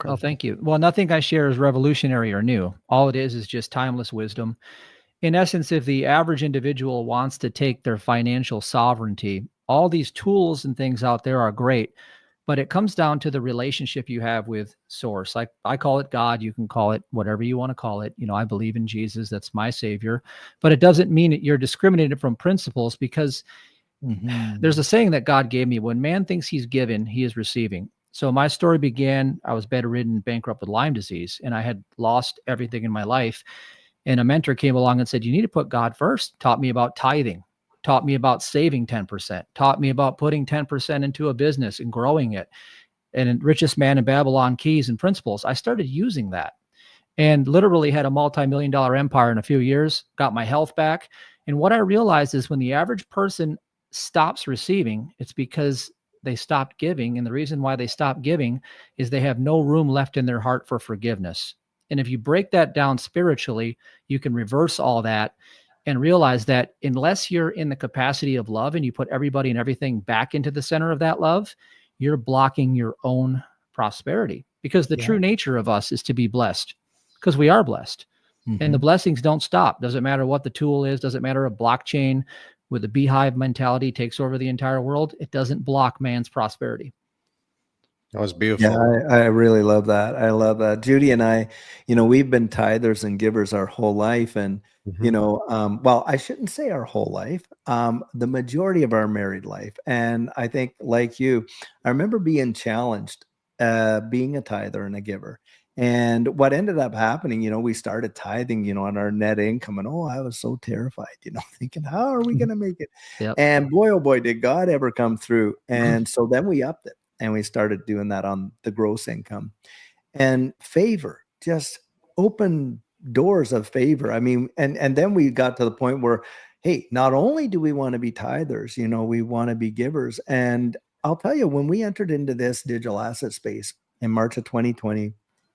Oh, thank you. Well, nothing I share is revolutionary or new. All it is just timeless wisdom. In essence, if the average individual wants to take their financial sovereignty, all these tools and things out there are great, but it comes down to the relationship you have with source. Like I call it God, you can call it whatever you want to call it. You know, I believe in Jesus, that's my savior, but it doesn't mean that you're discriminated from principles, because there's a saying that God gave me: when man thinks he's given, he is receiving. So my story began, I was bedridden, bankrupt with Lyme disease, and I had lost everything in my life. And a mentor came along and said, you need to put God first. Taught me about tithing, taught me about saving 10%, taught me about putting 10% into a business and growing it. And richest man in Babylon keys and principles. I started using that and literally had a multi-million-dollar empire in a few years, got my health back. And what I realized is when the average person stops receiving, it's because they stopped giving. And the reason why they stop giving is they have no room left in their heart for forgiveness. And if you break that down spiritually, you can reverse all that and realize that unless you're in the capacity of love and you put everybody and everything back into the center of that love, you're blocking your own prosperity, because the Yeah. true nature of us is to be blessed, because we are blessed. And the blessings don't stop. Doesn't matter what the tool is. Doesn't matter a blockchain with a beehive mentality takes over the entire world. It doesn't block man's prosperity. That was beautiful. Yeah, I really love that. I love that. Judy and I, we've been tithers and givers our whole life. And, well, I shouldn't say our whole life, the majority of our married life. And I think, like you, I remember being challenged, being a tither and a giver. And what ended up happening, we started tithing, on our net income. And I was so terrified, thinking, how are we going to make it? Yep. And boy, oh boy, did God ever come through. And so then we upped it. And we started doing that on the gross income, and favor just opened doors of favor. I mean, and then we got to the point where, hey, not only do we want to be tithers, we want to be givers. And I'll tell you, when we entered into this digital asset space in March of 2020,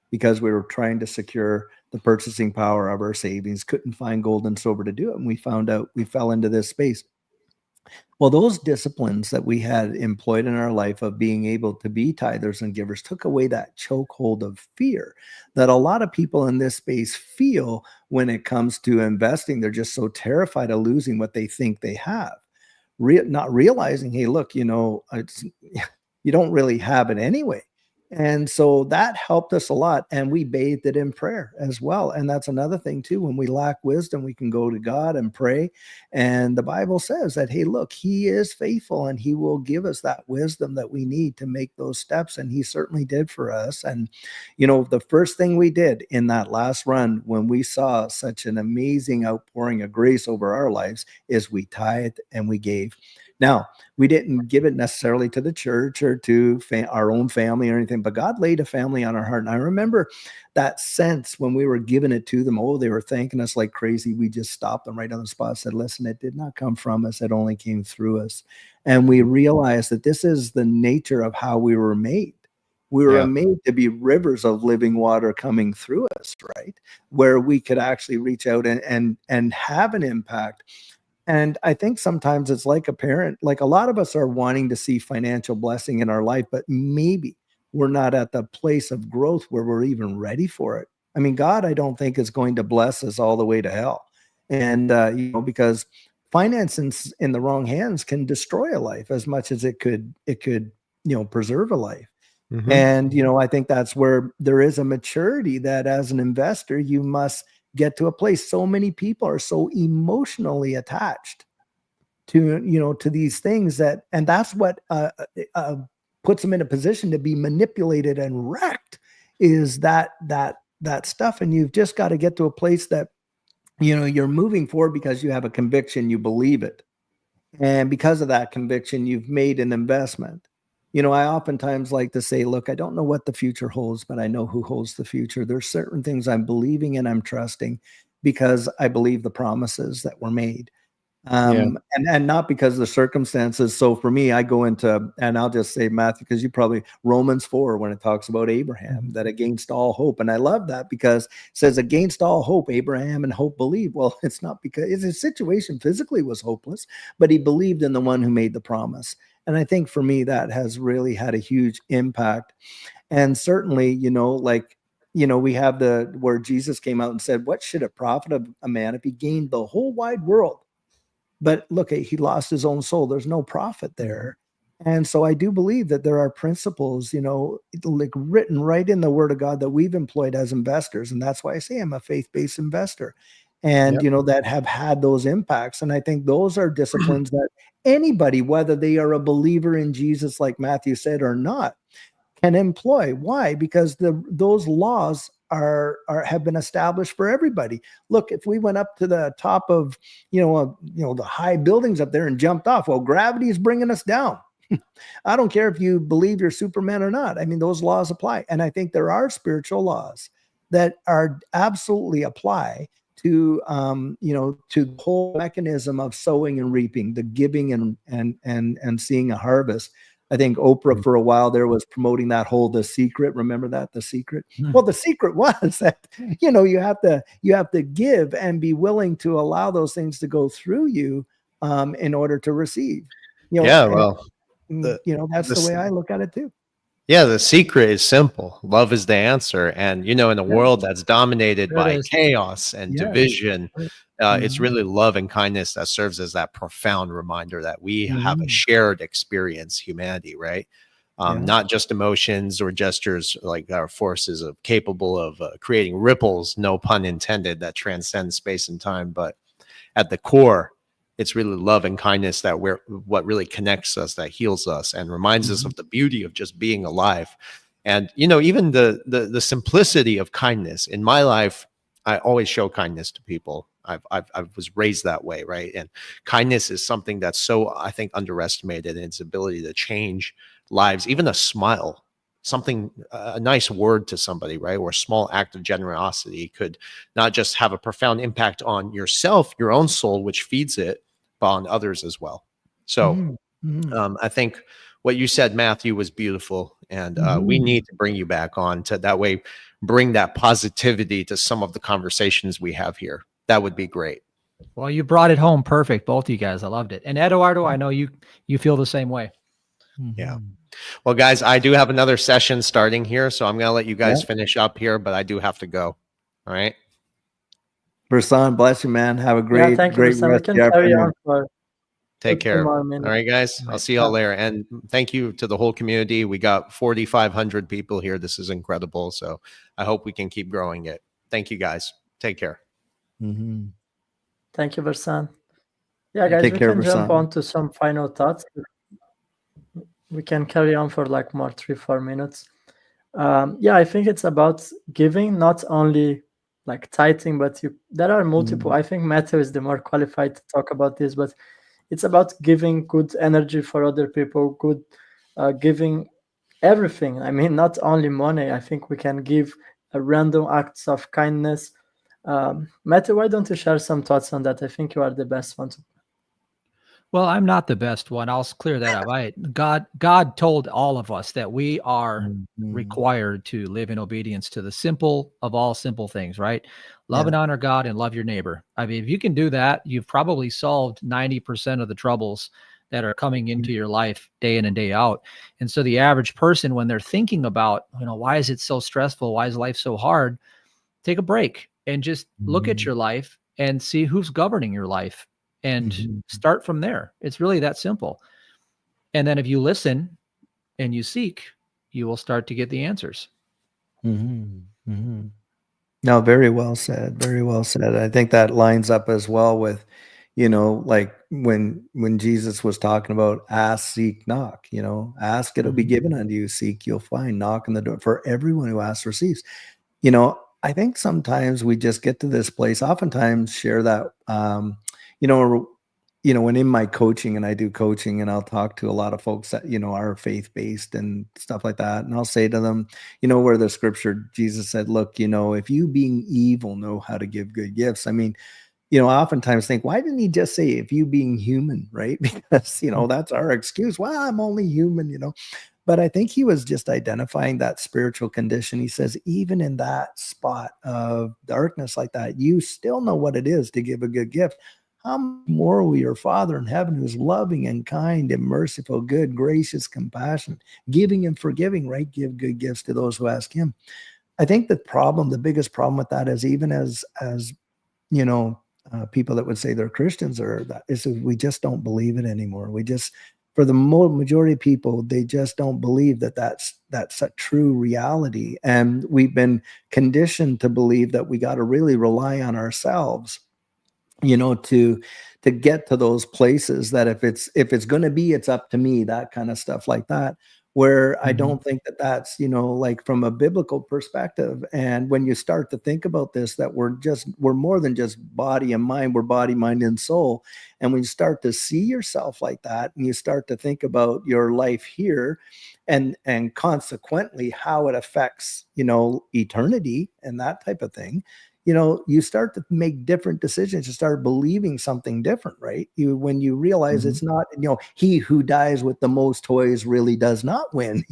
because we were trying to secure the purchasing power of our savings, couldn't find gold and silver to do it. And we found out we fell into this space. Well, those disciplines that we had employed in our life of being able to be tithers and givers took away that chokehold of fear that a lot of people in this space feel when it comes to investing. They're just so terrified of losing what they think they have, not realizing, hey, look, you don't really have it anyway. And so that helped us a lot. And we bathed it in prayer as well. And that's another thing too. When we lack wisdom, we can go to God and pray. And the Bible says that, hey, look, he is faithful and he will give us that wisdom that we need to make those steps. And he certainly did for us. And, the first thing we did in that last run, when we saw such an amazing outpouring of grace over our lives, is we tithed and we gave. Now, we didn't give it necessarily to the church or to our own family or anything, but God laid a family on our heart. And I remember that sense when we were giving it to them. They were thanking us like crazy. We just stopped them right on the spot, said, listen, it did not come from us. It only came through us. And we realized that this is the nature of how we were made. We were made to be rivers of living water coming through us, right? Where we could actually reach out and have an impact. And I think sometimes it's like a parent, like a lot of us are wanting to see financial blessing in our life, but maybe we're not at the place of growth where we're even ready for it. I mean, God, I don't think is going to bless us all the way to hell. And, because finance in the wrong hands can destroy a life as much as it could, preserve a life. And, I think that's where there is a maturity that as an investor, you must get to a place. So many people are so emotionally attached to these things and that's what puts them in a position to be manipulated and wrecked, is that stuff. And you've just got to get to a place that you're moving forward because you have a conviction, you believe it, and because of that conviction, you've made an investment. I oftentimes like to say, look, I don't know what the future holds, but I know who holds the future. There's certain things I'm believing and I'm trusting because I believe the promises that were made. And not because of the circumstances. So for me, I go into, and I'll just say, Matthew, because you probably, Romans 4, when it talks about Abraham, that against all hope. And I love that because it says against all hope, Abraham and hope believed. Well, it's not because his situation physically was hopeless, but he believed in the one who made the promise. And I think for me, that has really had a huge impact. And certainly, we have where Jesus came out and said, what should it profit a man if he gained the whole wide world? But look, he lost his own soul. There's no profit there. And so I do believe that there are principles, like written right in the Word of God that we've employed as investors. And that's why I say I'm a faith-based investor. And, that have had those impacts. And I think those are disciplines that anybody, whether they are a believer in Jesus, like Matthew said, or not, can employ. Why? Because those laws have been established for everybody. Look, if we went up to the top of, the high buildings up there and jumped off, well, gravity is bringing us down. I don't care if you believe you're Superman or not. I mean, those laws apply. And I think there are spiritual laws that are absolutely apply to, to the whole mechanism of sowing and reaping, the giving and seeing a harvest. I think Oprah for a while there was promoting that whole The Secret. Remember that, The Secret? Well, the secret was that, you have to give and be willing to allow those things to go through you in order to receive. That's the way I look at it too. Yeah, the secret is simple. Love is the answer. And, in a world that's dominated There it by is. chaos and Yes. division, it's Mhm. really love and kindness that serves as that profound reminder that we have a Mhm. shared experience, humanity, right? Yeah. Not just emotions or gestures, like our forces of capable of creating ripples, no pun intended, that transcend space and time. But at the core, it's really love and kindness that what really connects us, that heals us, and reminds us Mhm. of the beauty of just being alive. And even the simplicity of kindness in my life. I always show kindness to people. I was raised that way, right? And kindness is something that's so, I think, underestimated in its ability to change lives. Even a smile, something, a nice word to somebody, right, or a small act of generosity could not just have a profound impact on yourself, your own soul, which feeds it, but on others as well. So Mhm. Mhm. I think what you said, Matthew, was beautiful, and we Mhm. need to bring you back on to that way, bring that positivity to some of the conversations we have here. That would be great. Well, you brought it home perfect, both of you guys. I loved it. And Eduardo, I know you feel the same way. Yeah. Mhm. Well, guys, I do have another session starting here, so I'm going to let you guys Yeah. finish up here, but I do have to go. All right. Versan, bless you, man. Have a Yeah, great, thank you, great Sam. We rest of can your carry afternoon. on for Take 2 care. more All minutes. right, guys. All I'll right. see y'all later. And thank you to the whole community. We got 4,500 people here. This is incredible. So I hope we can keep growing it. Thank you, guys. Take care. Mhm. Thank you, Versan. Yeah, Thank guys, Take we care, can jump Versan. on to some final thoughts. We can carry on for like more 3-4 minutes. Yeah, I think it's about giving, not only like tithing, but there are multiple. Mhm. I think Matthew is the more qualified to talk about this, but it's about giving good energy for other people, good giving everything. I mean, not only money. I think we can give random acts of kindness. Matthew, why don't you share some thoughts on that? I think you are the best one to. Well, I'm not the best one. I'll clear that up. God told all of us that we are Mhm. required to live in obedience to the simple of all simple things, right? Love Yeah. and honor God and love your neighbor. I mean, if you can do that, you've probably solved 90% of the troubles that are coming into your life day in and day out. And so the average person, when they're thinking about, why is it so stressful? Why is life so hard? Take a break and just look at Mhm. your life and see who's governing your life and Mhm. start from there. It's really that simple. And then if you listen and you seek, you will start to get the answers. Mhm. Mhm. No, very well said. Very well said. I think that lines up as well with, like when Jesus was talking about ask, seek, knock, ask, it'll be Mhm. given unto you, seek, you'll find, knock on the door. For everyone who asks receives. I think sometimes we just get to this place, oftentimes share that, you know, when in my coaching and I do coaching and I'll talk to a lot of folks that, are faith-based and stuff like that. And I'll say to them, where the scripture, Jesus said, look, if you being evil know how to give good gifts. I mean, I oftentimes think, why didn't he just say if you being human, right? Because, that's our excuse. Well, I'm only human. But I think he was just identifying that spiritual condition. He says, even in that spot of darkness like that, you still know what it is to give a good gift. How much more will your Father in heaven, who's loving and kind and merciful, good, gracious, compassionate, giving and forgiving, right? Give good gifts to those who ask him. I think the biggest problem with that is even as you know, people that would say they're Christians or that is we just don't believe it anymore. We just, for the majority of people, they just don't believe that that's a true reality. And we've been conditioned to believe that we got to really rely on ourselves, to get to those places that if it's going to be, it's up to me, that kind of stuff like that, where I Mhm. don't think that that's, like from a biblical perspective. And when you start to think about this, that we're more than just body and mind, we're body, mind, and soul. And when you start to see yourself like that, and you start to think about your life here and consequently how it affects, eternity and that type of thing, you start to make different decisions. You start believing something different, right? When you realize Mhm. it's not, he who dies with the most toys really does not win,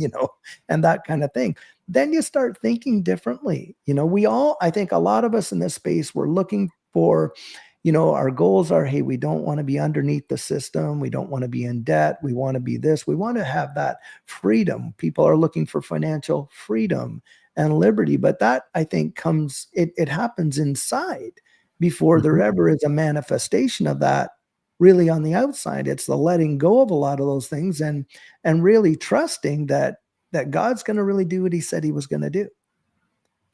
and that kind of thing. Then you start thinking differently. I think a lot of us in this space, we're looking for, our goals are, hey, we don't want to be underneath the system. We don't want to be in debt. We want to be this. We want to have that freedom. People are looking for financial freedom and liberty. But that, I think, it happens inside before there ever is a manifestation of that really on the outside. It's the letting go of a lot of those things and really trusting that God's going to really do what he said he was going to do.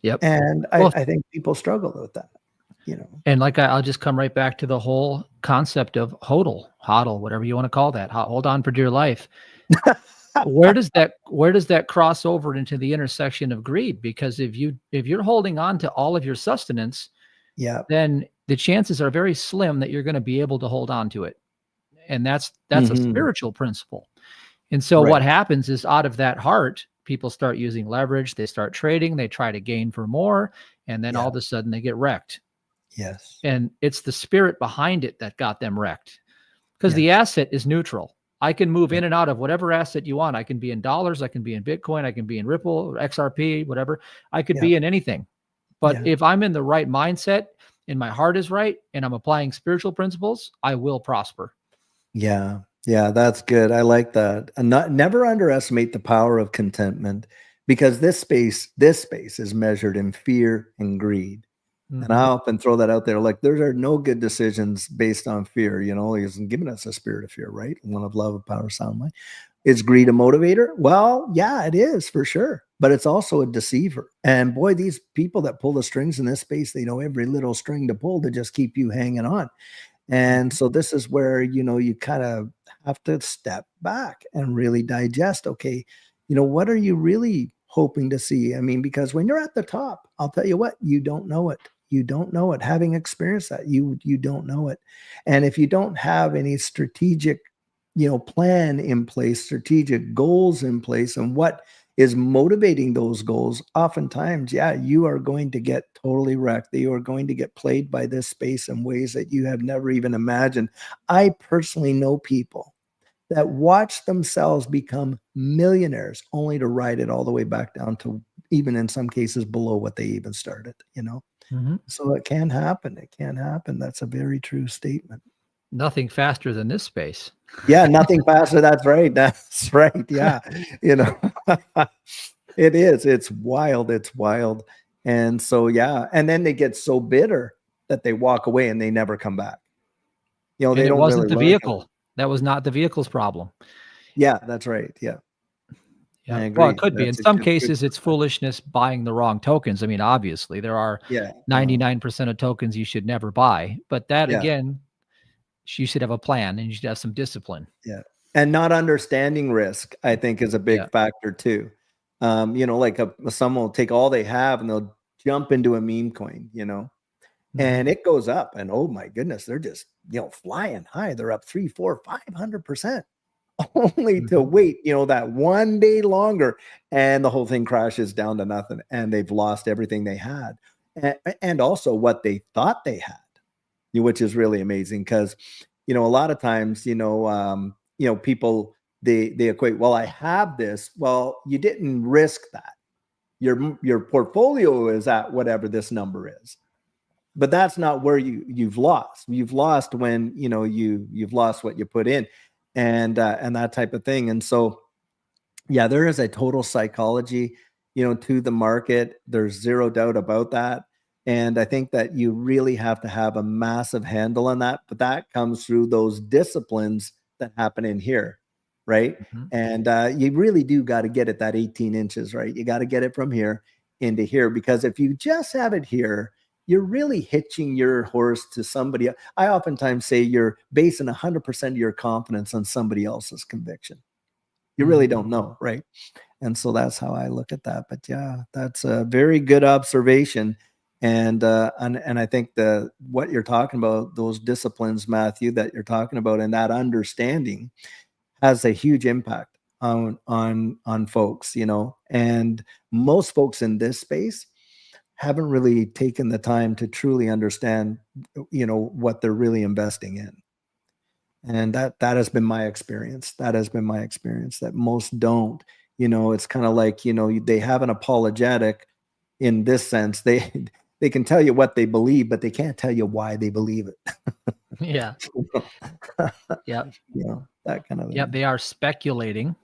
Yep. And Well, I think people struggle with that, And like I'll just come right back to the whole concept of hodl, whatever you want to call that. Hold on for dear life. Where does that cross over into the intersection of greed? Because if you're holding on to all of your sustenance, then the chances are very slim that you're going to be able to hold on to it. And that's a spiritual principle. And so what happens is, out of that heart, people start using leverage, they start trading, they try to gain for more, and then all of a sudden they get wrecked. Yes. And it's the spirit behind it that got them wrecked. Because the asset is neutral. I can move in and out of whatever asset you want. I can be in dollars, I can be in Bitcoin, I can be in Ripple, or XRP, whatever. I could be in anything. But if I'm in the right mindset and my heart is right and I'm applying spiritual principles, I will prosper. Yeah. Yeah, that's good. I like that. And never underestimate the power of contentment, because this space is measured in fear and greed. And I often throw that out there. Like, there are no good decisions based on fear. He hasn't given us a spirit of fear, right? One of love, of power, sound mind. Is greed a motivator? Well, yeah, it is for sure. But it's also a deceiver. And boy, these people that pull the strings in this space, they know every little string to pull to just keep you hanging on. And so this is where, you kind of have to step back and really digest. Okay, what are you really hoping to see? I mean, because when you're at the top, I'll tell you what, you don't know it. You don't know it. Having experienced that, you don't know it. And if you don't have any strategic, plan in place, strategic goals in place, and what is motivating those goals, oftentimes, you are going to get totally wrecked. You are going to get played by this space in ways that you have never even imagined. I personally know people that watch themselves become millionaires only to ride it all the way back down to, even in some cases, below what they even started, So it can happen. It can happen. That's a very true statement. Nothing faster than this space. Yeah, nothing faster. That's right. That's right. Yeah. It is. It's wild. It's wild. And so, and then they get so bitter that they walk away and they never come back. They And it don't wasn't really the vehicle. That was not the vehicle's problem. Yeah, that's right. Yeah. I agree. Well, it could be. In That's a some good cases, it's perspective. foolishness buying the wrong tokens. I mean, obviously, there are 99% of tokens you should never buy. But that, again, you should have a plan and you should have some discipline. Yeah. And not understanding risk, I think, is a big factor too. Like someone will take all they have and they'll jump into a meme coin, and it goes up, and oh my goodness, they're just, flying high. They're up 300, 400, 500%, only to wait, that one day longer, and the whole thing crashes down to nothing, and they've lost everything they had, and also what they thought they had, which is really amazing. Because, a lot of times, people, they equate, well, I have this. Well, you didn't risk that. Your portfolio is at whatever this number is, but that's not where you've lost. You've lost when, you've lost what you put in, and that type of thing. And so, there is a total psychology, to the market. There's zero doubt about that. And I think that you really have to have a massive handle on that, but that comes through those disciplines that happen in here, right? And you really do got to get it that 18 inches, right? You got to get it from here into here, because if you just have it here, you're really hitching your horse to somebody else. I oftentimes say you're basing 100% of your confidence on somebody else's conviction. You really don't know, right? And so that's how I look at that. But that's a very good observation. And I think what you're talking about, those disciplines, Matthew, that you're talking about, and that understanding has a huge impact on folks, and most folks in this space haven't really taken the time to truly understand, what they're really investing in. And that has been my experience. That most don't. It's kind of like, they have an apologetic in this sense. they can tell you what they believe, but they can't tell you why they believe it. Yeah. Yep. You know, that kind of thing. Yep. They are speculating,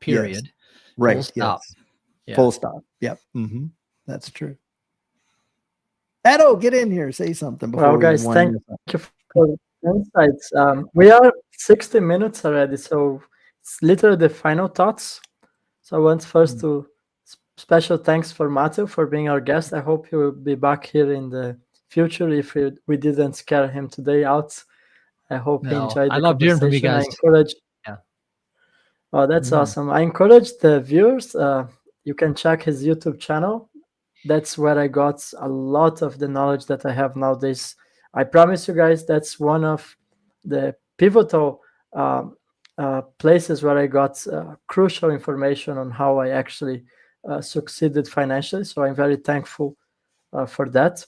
period. Right. Full stop. Yes. Yeah. Full stop. Yep. That's true. Edo, get in here. Say something before Well, we guys, wind thank this up. you for the insights. We are 60 minutes already, so it's literally the final thoughts. So I want first to special thanks for Matthew for being our guest. I hope he will be back here in the future if we didn't scare him today out. I hope he No, enjoyed I the love hearing from you conversation. I guys. encourage. Yeah. Oh, that's Mhm. awesome. I encourage the viewers. You can check his YouTube channel. That's where I got a lot of the knowledge that I have nowadays. I promise you guys, that's one of the pivotal places where I got crucial information on how I actually succeeded financially. So I'm very thankful for that.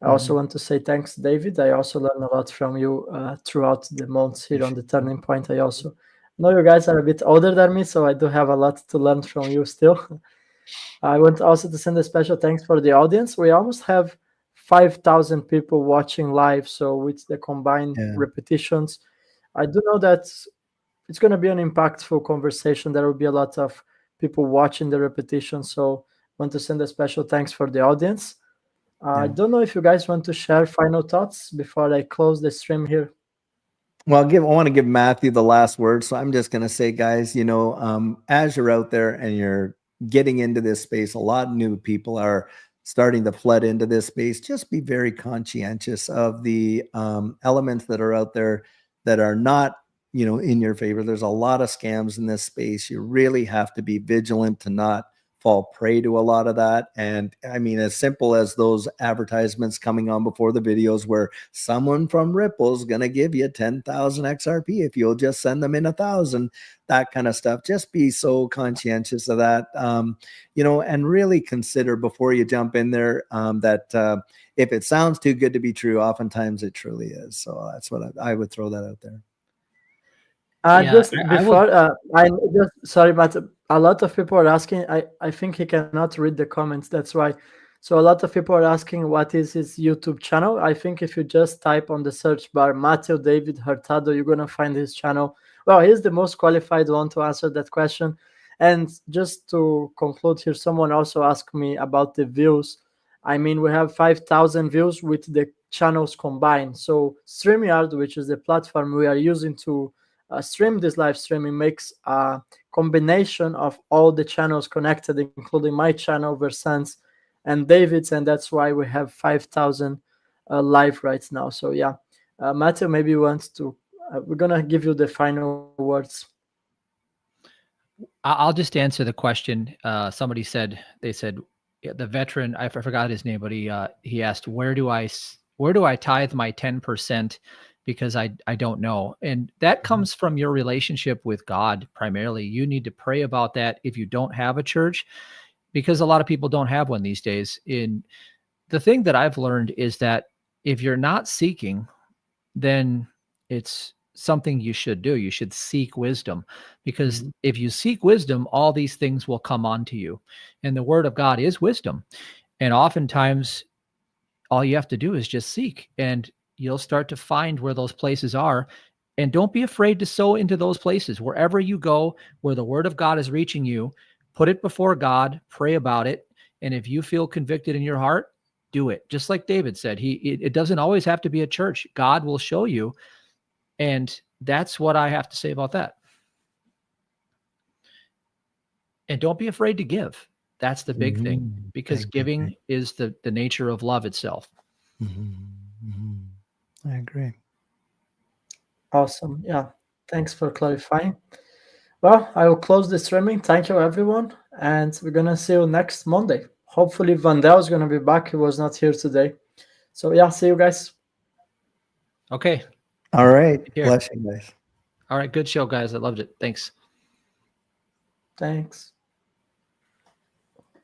I also want to say thanks, David. I also learned a lot from you throughout the months here on the Turning Point. I also know you guys are a bit older than me, so I do have a lot to learn from you still. I want also to send a special thanks for the audience. We almost have 5,000 people watching live. So with the combined repetitions, I do know that it's going to be an impactful conversation. There will be a lot of people watching the repetition. So I want to send a special thanks for the audience. I don't know if you guys want to share final thoughts before I close the stream here. Well, I want to give Matthew the last word. So I'm just going to say, guys, you know, as you're out there and you're getting into this space, a lot of new people are starting to flood into this space. Just be very conscientious of the elements that are out there that are not, you know, in your favor. There's a lot of scams in this space. You really have to be vigilant to not fall prey to a lot of that. And I mean, as simple as those advertisements coming on before the videos where someone from Ripple's going to give you 10,000 XRP if you'll just send them in 1,000, that kind of stuff. Just be so conscientious of that, you know, and really consider before you jump in there that if it sounds too good to be true, oftentimes it truly is. So that's what I would throw that out there. Just before, sorry, but a lot of people are asking. I think he cannot read the comments. That's why. So a lot of people are asking what is his YouTube channel. I think if you just type on the search bar Matthew David Hurtado, you're gonna find his channel. Well, he's the most qualified one to answer that question. And just to conclude here, someone also asked me about the views. I mean, we have 5,000 views with the channels combined. So StreamYard, which is the platform we are using to stream this live streaming, makes a combination of all the channels connected, including my channel, Versant's, and David's, and that's why we have 5,000 live right now. So yeah, Matthew, maybe you want to, we're gonna give you the final words. I'll just answer the question. Somebody said, they said, the veteran, I forgot his name, but he asked, where do I tithe my 10%? Because I don't know. And that comes from your relationship with God primarily. You need to pray about that if you don't have a church, because a lot of people don't have one these days. In the thing that I've learned is that if you're not seeking, then it's something you should do. You should seek wisdom, because if you seek wisdom, all these things will come onto you. And the word of God is wisdom. And oftentimes all you have to do is just seek, and you'll start to find where those places are. And don't be afraid to sow into those places. Wherever you go, where the word of God is reaching you, put it before God, pray about it. And if you feel convicted in your heart, do it. Just like David said, it doesn't always have to be a church. God will show you. And that's what I have to say about that. And don't be afraid to give. That's the big thing, because giving is the nature of love itself. I agree. Awesome. Yeah. Thanks for clarifying. Well, I will close the streaming. Thank you, everyone. And we're going to see you next Monday. Hopefully, Vandal is going to be back. He was not here today. So, yeah, see you guys. Okay. All right. Bless you guys. All right. Good show, guys. I loved it. Thanks. Thanks.